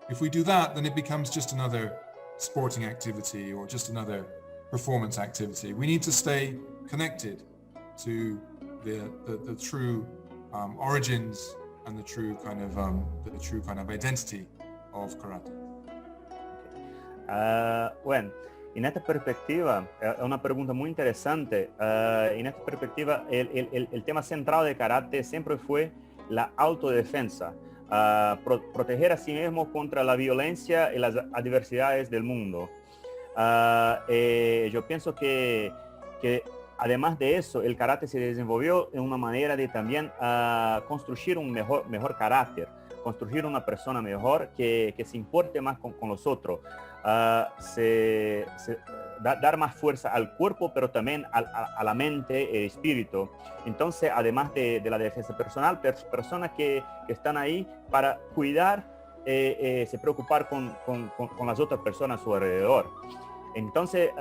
If we do that, then it becomes just another sporting activity or just another performance activity. We need to stay connected to the true origins and the true kind of identity of karate. Bueno, en esta perspectiva, es una pregunta muy interesante. En esta perspectiva, el tema central de karate siempre fue la autodefensa, proteger a sí mismo contra la violencia y las adversidades del mundo. Yo pienso que además de eso, el karate se desenvolvió en una manera de también construir un mejor carácter, construir una persona mejor que se importe más con los otros, dar más fuerza al cuerpo, pero también a la mente y espíritu. Entonces, además de la defensa personal, personas que están ahí para cuidar, se preocupar con las otras personas a su alrededor. Entonces,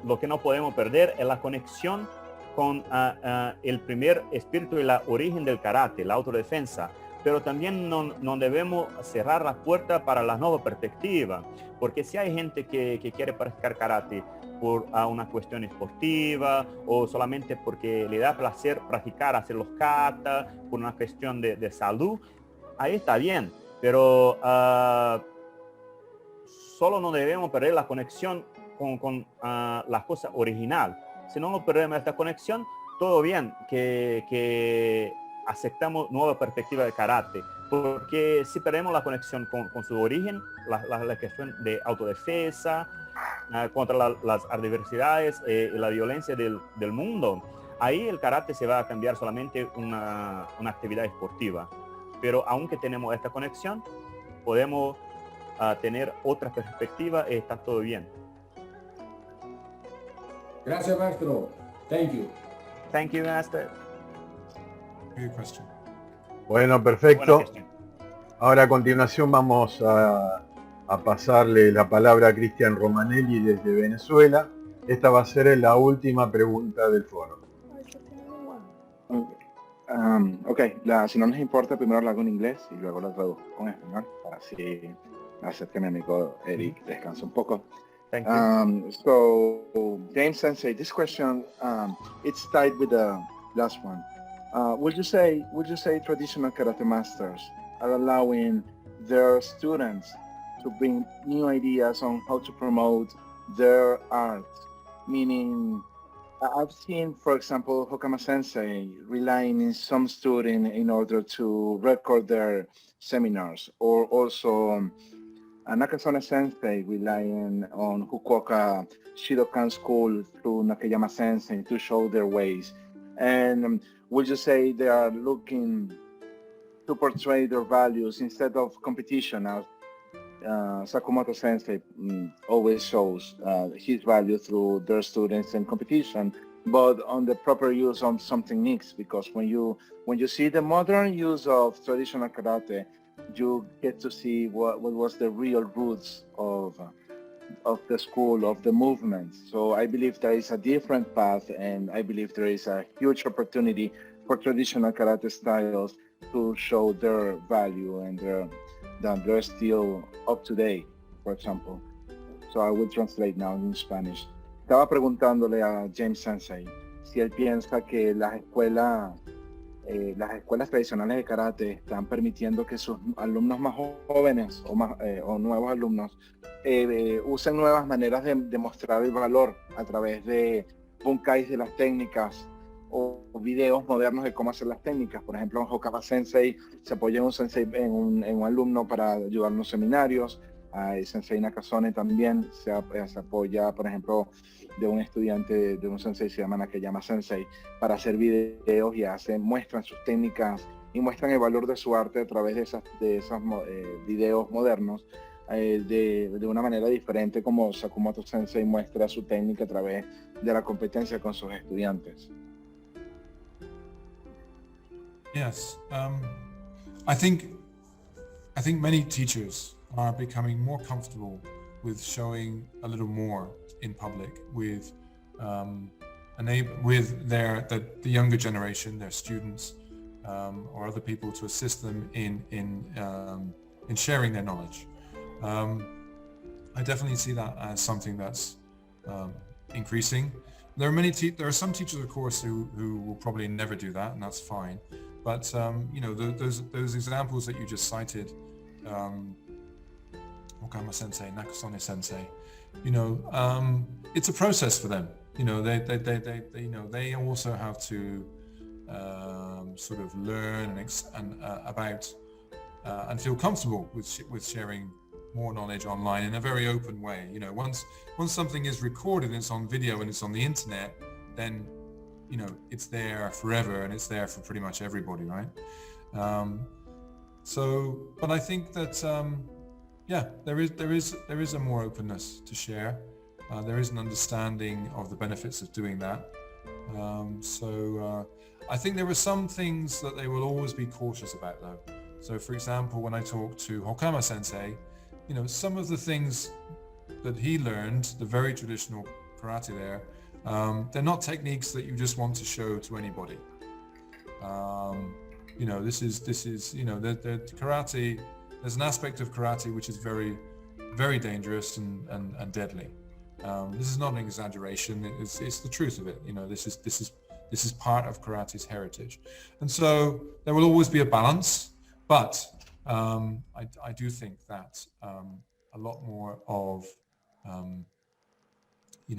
lo que no podemos perder es la conexión con el primer espíritu y la origen del karate, la autodefensa. Pero también no debemos cerrar la puerta para las nuevas perspectivas, porque si hay gente que quiere practicar karate por una cuestión esportiva o solamente porque le da placer practicar, hacer los kata, por una cuestión de salud, ahí está bien, pero solo no debemos perder la conexión con la cosa original. Si no perdemos esta conexión, todo bien que aceptamos nueva perspectiva de karate, porque si perdemos la conexión con su origen, la cuestión de autodefensa, contra las adversidades y la violencia del mundo, ahí el karate se va a cambiar solamente una actividad esportiva. Pero aunque tenemos esta conexión, podemos tener otra perspectiva y está todo bien. Gracias, maestro. Thank you. Thank you, master. Good question. Bueno, perfecto. Buena cuestión. Ahora a continuación vamos a pasarle la palabra a Christian Romanelli desde Venezuela. Esta va a ser la última pregunta del foro. Si no les importa, primero la hago en inglés y luego la traduzco con español, para así hacer que mi amigo Eric descanse un poco. Thank you. So, James Sensei, this question, it's tied with the last one. Would you say traditional karate masters are allowing their students to bring new ideas on how to promote their art? Meaning, I've seen, for example, Hokama Sensei relying in some student in order to record their seminars, or also Nakasone Sensei relying on Fukuoka Shidokan School through Nakayama Sensei to show their ways. And would you say they are looking to portray their values instead of competition, as Sakamoto Sensei always shows his value through their students in competition, but on the proper use of some techniques? Because when you see the modern use of traditional karate, you get to see what was the real roots of the school, of the movement. So I believe there is a different path, and I believe there is a huge opportunity for traditional karate styles to show their value and that they're still up to date, for example. So I will translate now in Spanish. Estaba preguntándole a James Sensei si él piensa que las escuelas tradicionales de karate están permitiendo que sus alumnos más jóvenes o nuevos alumnos usen nuevas maneras de mostrar el valor a través de bunkais de las técnicas o videos modernos de cómo hacer las técnicas. Por ejemplo, Hokama Sensei se apoya en un sensei, en un alumno para ayudar en los seminarios. Sensei Nakasone también se apoya, por ejemplo, de un estudiante de un sensei, se llama Nakayama Sensei, para hacer videos y muestran sus técnicas y muestran el valor de su arte a través de esos videos modernos de una manera diferente, como Sakamoto Sensei muestra su técnica a través de la competencia con sus estudiantes. Yes, I think many teachers are becoming more comfortable with showing a little more in public with the younger generation, their students, or other people to assist them in sharing their knowledge. I definitely see that as something that's increasing. There are some teachers, of course, who will probably never do that, and that's fine. But those examples that you just cited, Okama Sensei, Nakasone Sensei, it's a process for them. They also have to sort of learn and feel comfortable with sharing more knowledge online in a very open way. Once something is recorded and it's on video and it's on the internet, then it's there forever and it's there for pretty much everybody, right? But I think that there is a more openness to share. There is an understanding of the benefits of doing that. I think there are some things that they will always be cautious about, though. So, for example, when I talk to Okama Sensei, some of the things that he learned, the very traditional karate there, they're not techniques that you just want to show to anybody. This is the karate. There's an aspect of karate which is very, very dangerous and deadly. This is not an exaggeration. It's the truth of it. This is part of karate's heritage, and so there will always be a balance. But I do think that a lot more of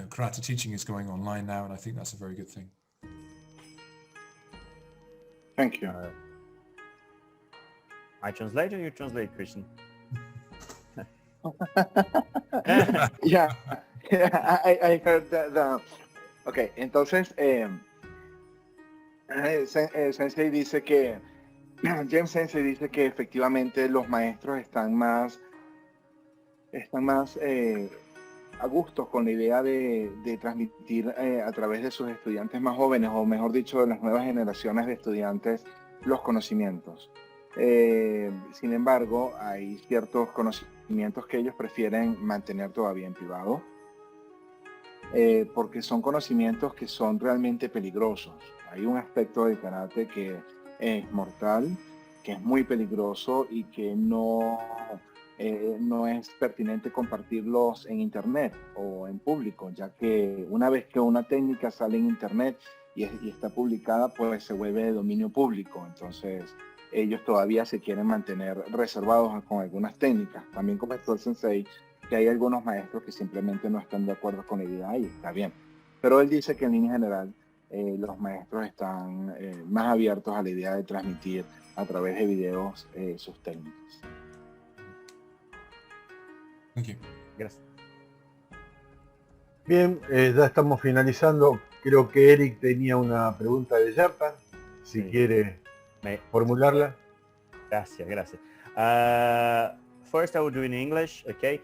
karate teaching is going online now, and I think that's a very good thing. Thank you. I translate or you translate, Christian? Yeah, I heard that. Okay, entonces Sensei dice que James Sensei dice que efectivamente los maestros están más a gusto con la idea de transmitir a través de sus estudiantes más jóvenes, o mejor dicho, de las nuevas generaciones de estudiantes, los conocimientos. Sin embargo, hay ciertos conocimientos que ellos prefieren mantener todavía en privado, porque son conocimientos que son realmente peligrosos. Hay un aspecto del karate que es mortal, que es muy peligroso y que no es pertinente compartirlos en internet o en público, ya que una vez que una técnica sale en internet y está publicada, pues se vuelve de dominio público. Entonces ellos todavía se quieren mantener reservados con algunas técnicas. También comentó el Sensei que hay algunos maestros que simplemente no están de acuerdo con la idea y está bien. Pero él dice que en línea general los maestros están más abiertos a la idea de transmitir a través de videos sus técnicas. Thank you. Gracias. Bien, ya estamos finalizando. Creo que Eric tenía una pregunta de Japan, si Sí. quiere formularla. Gracias. First I will do in English, okay?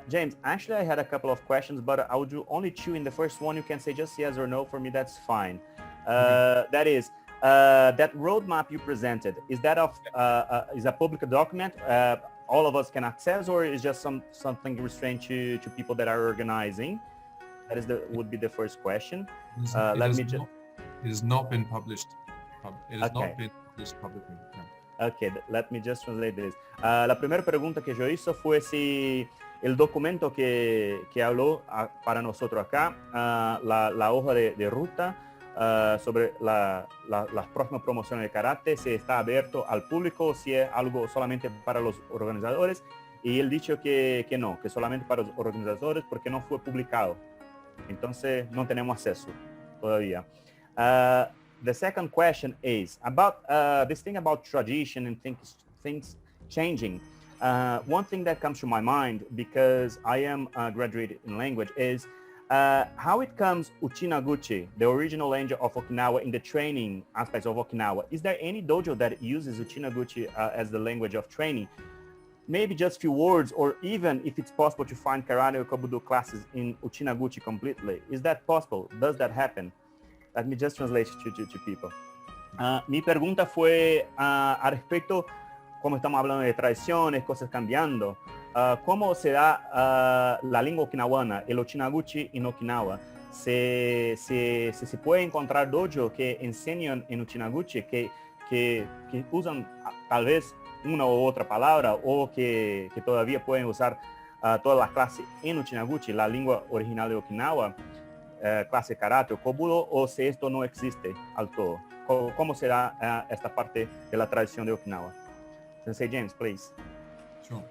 James, actually I had a couple of questions, but I will do only two. In the first one you can say just yes or no. For me that's fine. That is, that roadmap you presented, is that is a public document all of us can access, or is just something restrained to people that are organizing? That would be the first question. It has not been published. It has Okay. not been published publicly. No. Okay, let me just translate this. La primera pregunta que yo hizo fue si el documento que habló para nosotros acá, la hoja de ruta sobre las próximas promociones de karate, si está abierto al público o si es algo solamente para los organizadores. Y él dicho que no, que solamente para los organizadores porque no fue publicado. Entonces no tenemos acceso todavía. The second question is about this thing about tradition and things changing. One thing that comes to my mind, because I am graduated in language, is How it comes Uchinaguchi, the original language of Okinawa, in the training aspects of Okinawa? Is there any dojo that uses Uchinaguchi as the language of training? Maybe just few words, or even if it's possible to find karate or kobudo classes in Uchinaguchi completely. Is that possible? Does that happen? Let me just translate to people. Mi pregunta fue a respecto, como estamos hablando de tradiciones, cosas cambiando, ¿cómo se da la lengua okinawana, el Uchinaguchi en Okinawa? Se puede encontrar dojo que enseñan en Uchinaguchi, que usan tal vez una u otra palabra, o que todavía pueden usar todas las clases en Uchinaguchi, la lengua original de Okinawa, clase karate o kobudo, o si esto no existe al todo. ¿Cómo será esta parte de la tradición de Okinawa? Sensei James, please. Sure.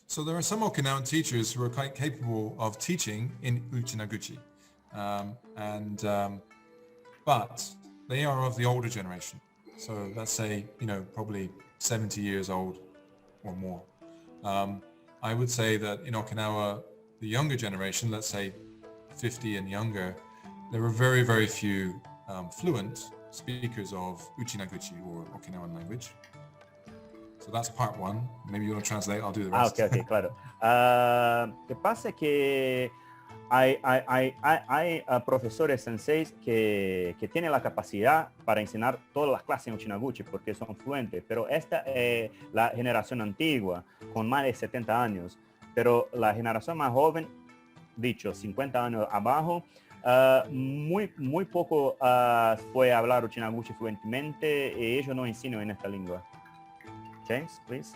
So there are some Okinawan teachers who are quite capable of teaching in Uchinaguchi, but they are of the older generation. So let's say, probably 70 years old or more. I would say that in Okinawa, the younger generation, let's say 50 and younger, there are very, very few fluent speakers of Uchinaguchi or Okinawan language. So that's part one. Maybe you want to translate, I'll do the rest. Okay, claro. ¿Qué pasa? Que hay profesores senseis que tienen la capacidad para enseñar todas las clases en Uchinaguchi porque son fluentes, pero esta es la generación antigua con más de 70 años, pero la generación más joven, dicho 50 años abajo, muy poco puede hablar Uchinaguchi fluentemente y ellos no enseñan en esta lengua. James, please.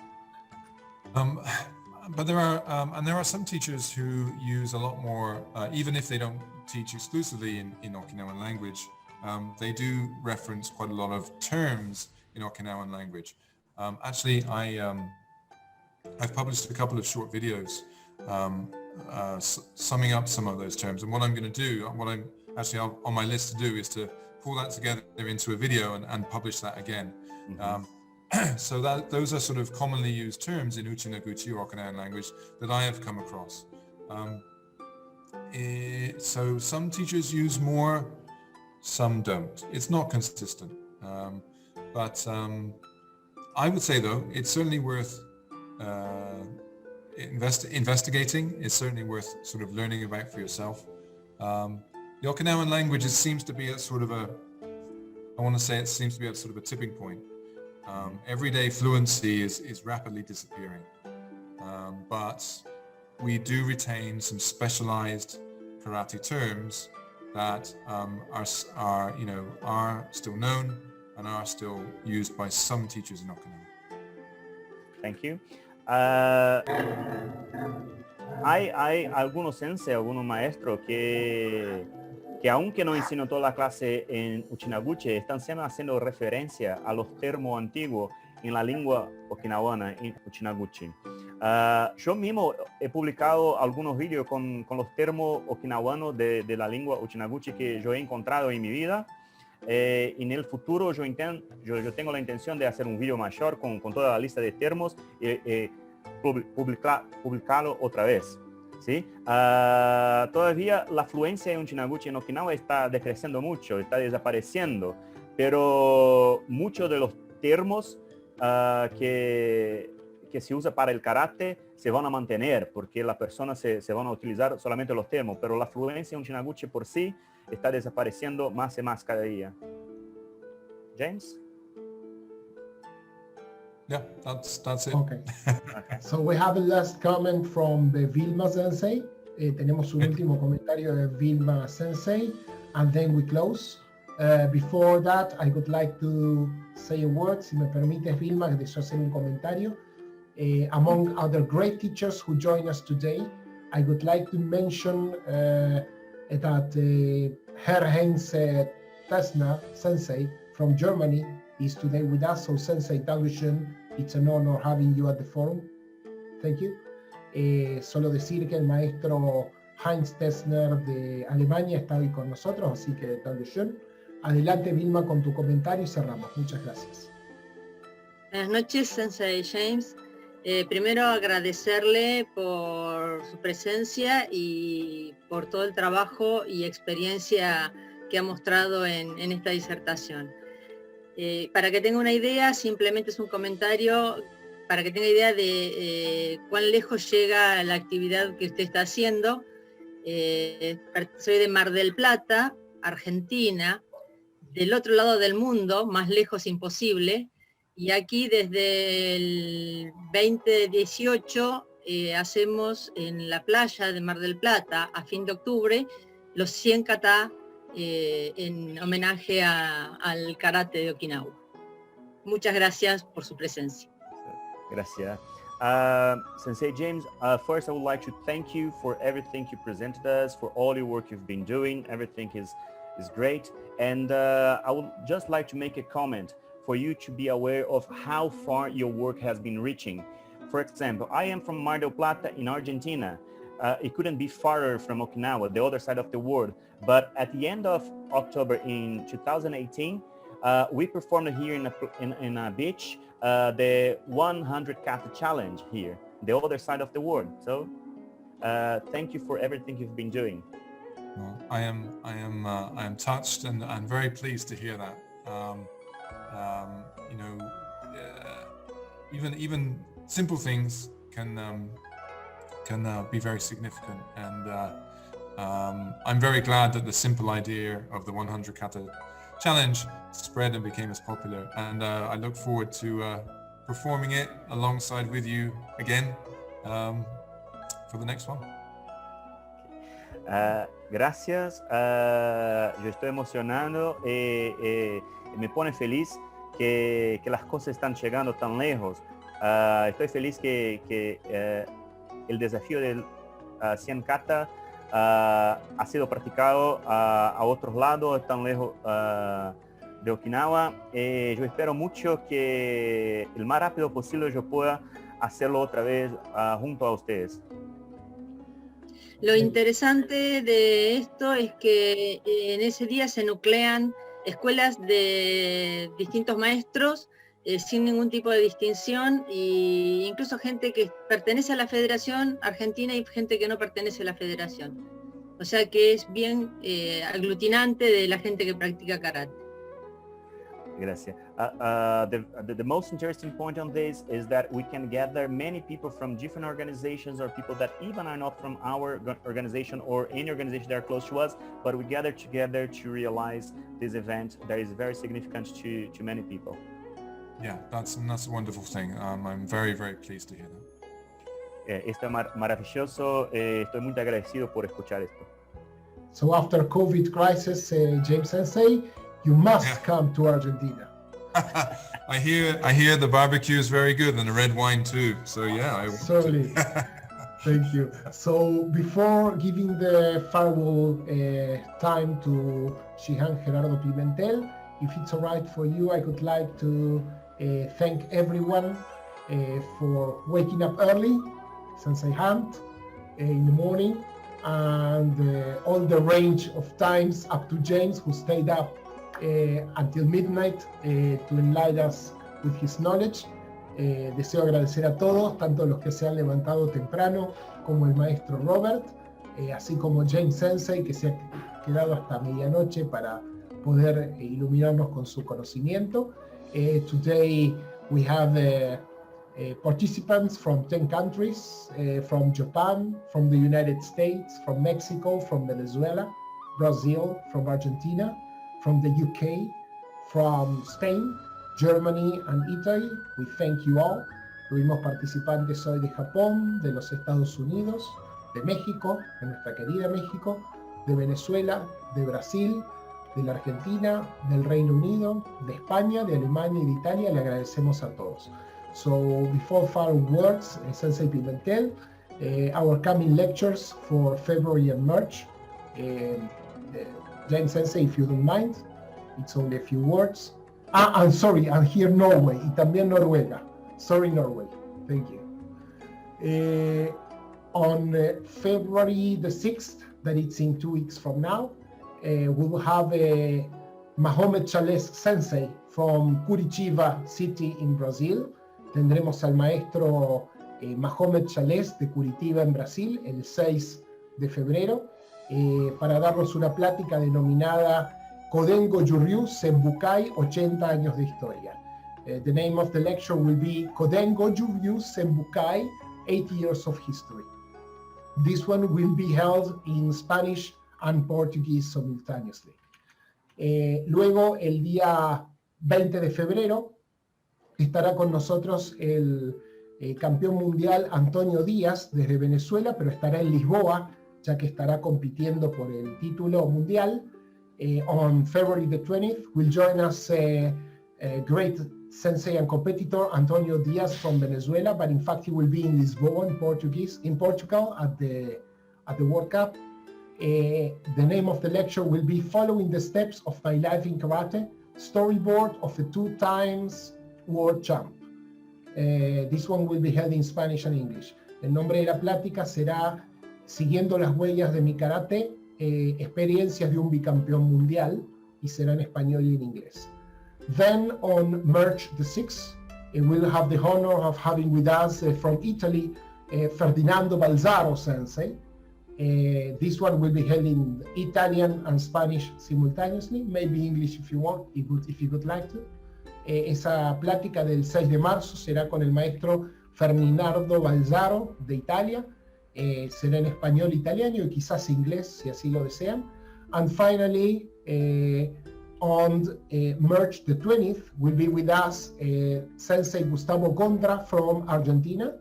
But there are some teachers who use a lot more, even if they don't teach exclusively in Okinawan language, they do reference quite a lot of terms in Okinawan language. Actually, I've published a couple of short videos summing up some of those terms. And what I'm going to do, what I'm actually on my list to do, is to pull that together into a video and publish that again. Mm-hmm. So those are sort of commonly used terms in Uchinaguchi or Okinawan language that I have come across. So some teachers use more, some don't. It's not consistent. But I would say, though, it's certainly worth investigating. It's certainly worth sort of learning about for yourself. The Okinawan language, it seems to be at sort of a tipping point. Everyday fluency is rapidly disappearing, but we do retain some specialized karate terms that are still known and are still used by some teachers in Okinawa. Thank you. Hay algunos sensei, algunos maestros que aunque no enseñan toda la clase en Uchinaguchi, están siempre haciendo referencia a los términos antiguos en la lengua okinawana, en Uchinaguchi. Yo mismo he publicado algunos vídeos con los términos okinawanos de la lengua Uchinaguchi que yo he encontrado en mi vida. En el futuro yo tengo la intención de hacer un vídeo mayor con toda la lista de términos y publicarlo otra vez. ¿Sí? Todavía la fluencia en Uchinaguchi en Okinawa está decreciendo mucho, está desapareciendo, pero muchos de los términos que se usa para el karate se van a mantener porque las personas se van a utilizar solamente los términos, pero la fluencia en Uchinaguchi por sí está desapareciendo más y más cada día. James? Yeah, that's it. Okay. So we have a last comment from the Vilma Sensei. Tenemos un último comentario de Vilma Sensei, and then we close. Before that, I would like to say a word, si me permites, Vilma, que deseo hacer un comentario. Among other great teachers who join us today, I would like to mention that Herr-Heinz Tessner Sensei from Germany is today with us. So Sensei Dankeschön, it's an honor having you at the forum. Thank you. Solo decir que el maestro Heinz Tessner de Alemania está hoy con nosotros, así que Dankeschön. Adelante, Vilma, con tu comentario y cerramos. Muchas gracias. Buenas noches, Sensei James. Primero agradecerle por su presencia y por todo el trabajo y experiencia que ha mostrado en esta disertación. Para que tenga una idea, simplemente es un comentario, para que tenga idea de cuán lejos llega la actividad que usted está haciendo. Soy de Mar del Plata, Argentina, del otro lado del mundo, más lejos imposible, y aquí desde el 2018 hacemos en la playa de Mar del Plata, a fin de octubre, los 100 kata en homenaje al karate de Okinawa. Muchas gracias por su presencia. Gracias. Sensei James, first I would like to thank you for everything you presented us, for all your work you've been doing. Everything is great. And I would just like to make a comment for you to be aware of how far your work has been reaching. For example, I am from Mar del Plata in Argentina. It couldn't be farther from Okinawa, the other side of the world. But at the end of October in 2018, we performed here in a beach the 100 kata challenge here, the other side of the world. So thank you for everything you've been doing. Well, I am touched and I'm very pleased to hear that. You know, even simple things can be very significant, and I'm very glad that the simple idea of the 100 kata challenge spread and became as popular, and I look forward to performing it alongside with you again for the next one. Gracias, yo estoy emocionado, me pone feliz que las cosas están llegando tan lejos. Estoy feliz que el desafío del 100 kata ha sido practicado a otros lados, tan lejos de Okinawa. Yo espero mucho que el más rápido posible yo pueda hacerlo otra vez junto a ustedes. Lo interesante de esto es que en ese día se nuclean escuelas de distintos maestros sin ningún tipo de distinción, e incluso gente que pertenece a la Federación Argentina y gente que no pertenece a la Federación. O sea que es bien aglutinante de la gente que practica karate. Gracias. The most interesting point on this is that we can gather many people from different organizations or people that even are not from our organization or any organization that are close to us, but we gather together to realize this event that is very significant to many people. Yeah, that's a wonderful thing. I'm very, very pleased to hear that. Esto es maravilloso. Estoy muy agradecido por escuchar esto. So after COVID crisis, James Sensei, you must come to Argentina. I hear the barbecue is very good and the red wine too. So yeah, certainly. Thank you. So before giving the farewell time to Shihan Gerardo Pimentel, if it's all right for you, I would like to thank everyone for waking up early, Sensei Hunt, in the morning, and all the range of times up to James, who stayed up until midnight to enlighten us with his knowledge. Deseo agradecer a todos, tanto los que se han levantado temprano como el maestro Robert, así como James Sensei, que se ha quedado hasta medianoche para poder iluminarnos con su conocimiento. Today we have participants from 10 countries, from Japan, from the United States, from Mexico, from Venezuela, Brazil, from Argentina, from the UK, from Spain, Germany and Italy. We thank you all. Tuvimos participantes hoy de Japón, de los Estados Unidos, de México, de nuestra querida México, de Venezuela, de Brasil, de la Argentina, del Reino Unido, de España, de Alemania y de Italia. Le agradecemos a todos. So before final words, Sensei Pimentel, our coming lectures for February and March. James Sensei, if you don't mind, it's only a few words. I'm sorry, and here Norway, y también Noruega. Sorry, Norway. Thank you. On February the 6th, that it's in 2 weeks from now, we will have Mohamed Chales Sensei from Curitiba city in Brazil. tendremos al maestro Mahomet Chales de Curitiba en Brasil el 6 de febrero para darnos una plática denominada Kodengo Juryu Senbukai 80 años de historia. The name of the lecture will be Kodengo Juryu Senbukai 80 years of history. This one will be held in Spanish and Portuguese simultaneously. Luego, el día 20 de febrero, estará con nosotros el campeón mundial Antonio Díaz desde Venezuela, pero estará en Lisboa, ya que estará compitiendo por el título mundial. On February the 20th, will join us great sensei and competitor Antonio Díaz from Venezuela, but in fact he will be in Lisboa, in Portugal, at the World Cup. The name of the lecture will be Following the Steps of My Life in Karate, Storyboard of the 2 times World Champ. This one will be held in Spanish and English. El nombre de la plática será Siguiendo las huellas de mi karate, experiencias de un bicampeón mundial, y será en español y en inglés. Then on March the 6th, we'll have the honor of having with us from Italy, Ferdinando Balzaro Sensei. This one will be held in Italian and Spanish simultaneously, maybe English if you want, if you would like to. Esa plática del 6 de marzo será con el maestro Ferdinando Balzaro de Italia. Será en español italiano y quizás inglés si así lo desean. And finally, on March the 20th, will be with us Sensei Gustavo Gondra from Argentina.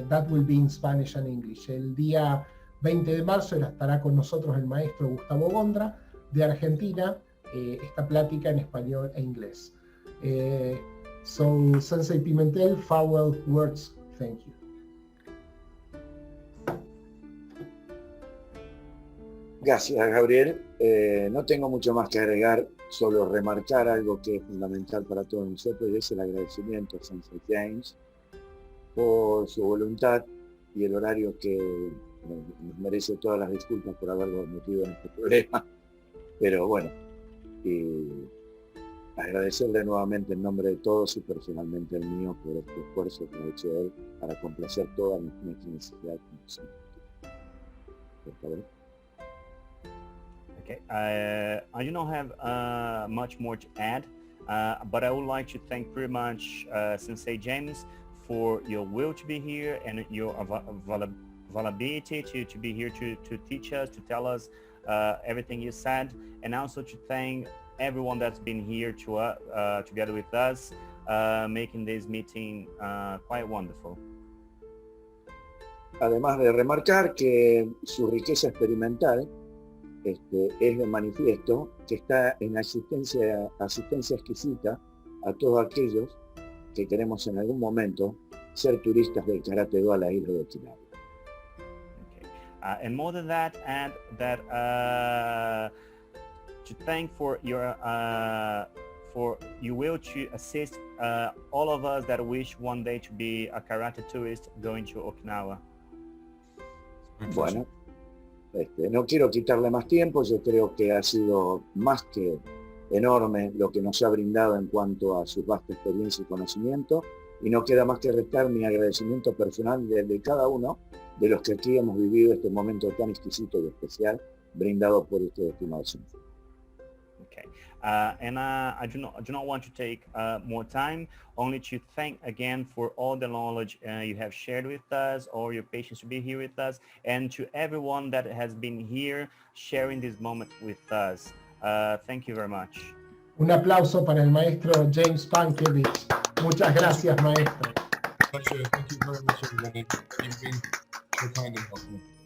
That will be in Spanish and English. El día 20 de marzo estará con nosotros el maestro Gustavo Gondra de Argentina, esta plática en español e inglés. So, Sensei Pimentel, farewell words. Thank you. Gracias, Gabriel. No tengo mucho más que agregar, solo remarcar algo que es fundamental para todos nosotros, y es el agradecimiento a Sensei James por su voluntad y el horario que nos merece todas las disculpas por haberlo metido en este problema. Pero bueno, y agradecerle nuevamente en nombre de todos y personalmente el mío por este esfuerzo que ha hecho él para complacer todas nuestras necesidades. Por favor. Okay, I do not have much more to add, but I would like to thank pretty much Sensei James for your will to be here and your availability to be here to teach us, to tell us everything you said, and also to thank everyone that's been here together with us, making this meeting quite wonderful. Además de remarcar que su riqueza experimental es de manifiesto, que está en asistencia exquisita a todos aquellos que queremos en algún momento ser turistas del Karate Do a la isla de Okinawa. Okay. And more than that, add that to thank for you will to assist all of us that wish one day to be a karate tourist going to Okinawa. Bueno, no quiero quitarle más tiempo, yo creo que ha sido más que enorme lo que nos ha brindado en cuanto a su vasta experiencia y conocimiento, y no queda más que restar mi agradecimiento personal de cada uno de los que aquí hemos vivido este momento tan exquisito y especial brindado por ustedes, estimados. Okay, and I do not want to take more time, only to thank again for all the knowledge you have shared with us, all your patience to be here with us, and to everyone that has been here sharing this moment with us. Thank you very much. Un aplauso para el maestro James Pankiewicz. Muchas gracias, maestro. Pleasure. Thank you very much, everybody. You've been so kind and helpful.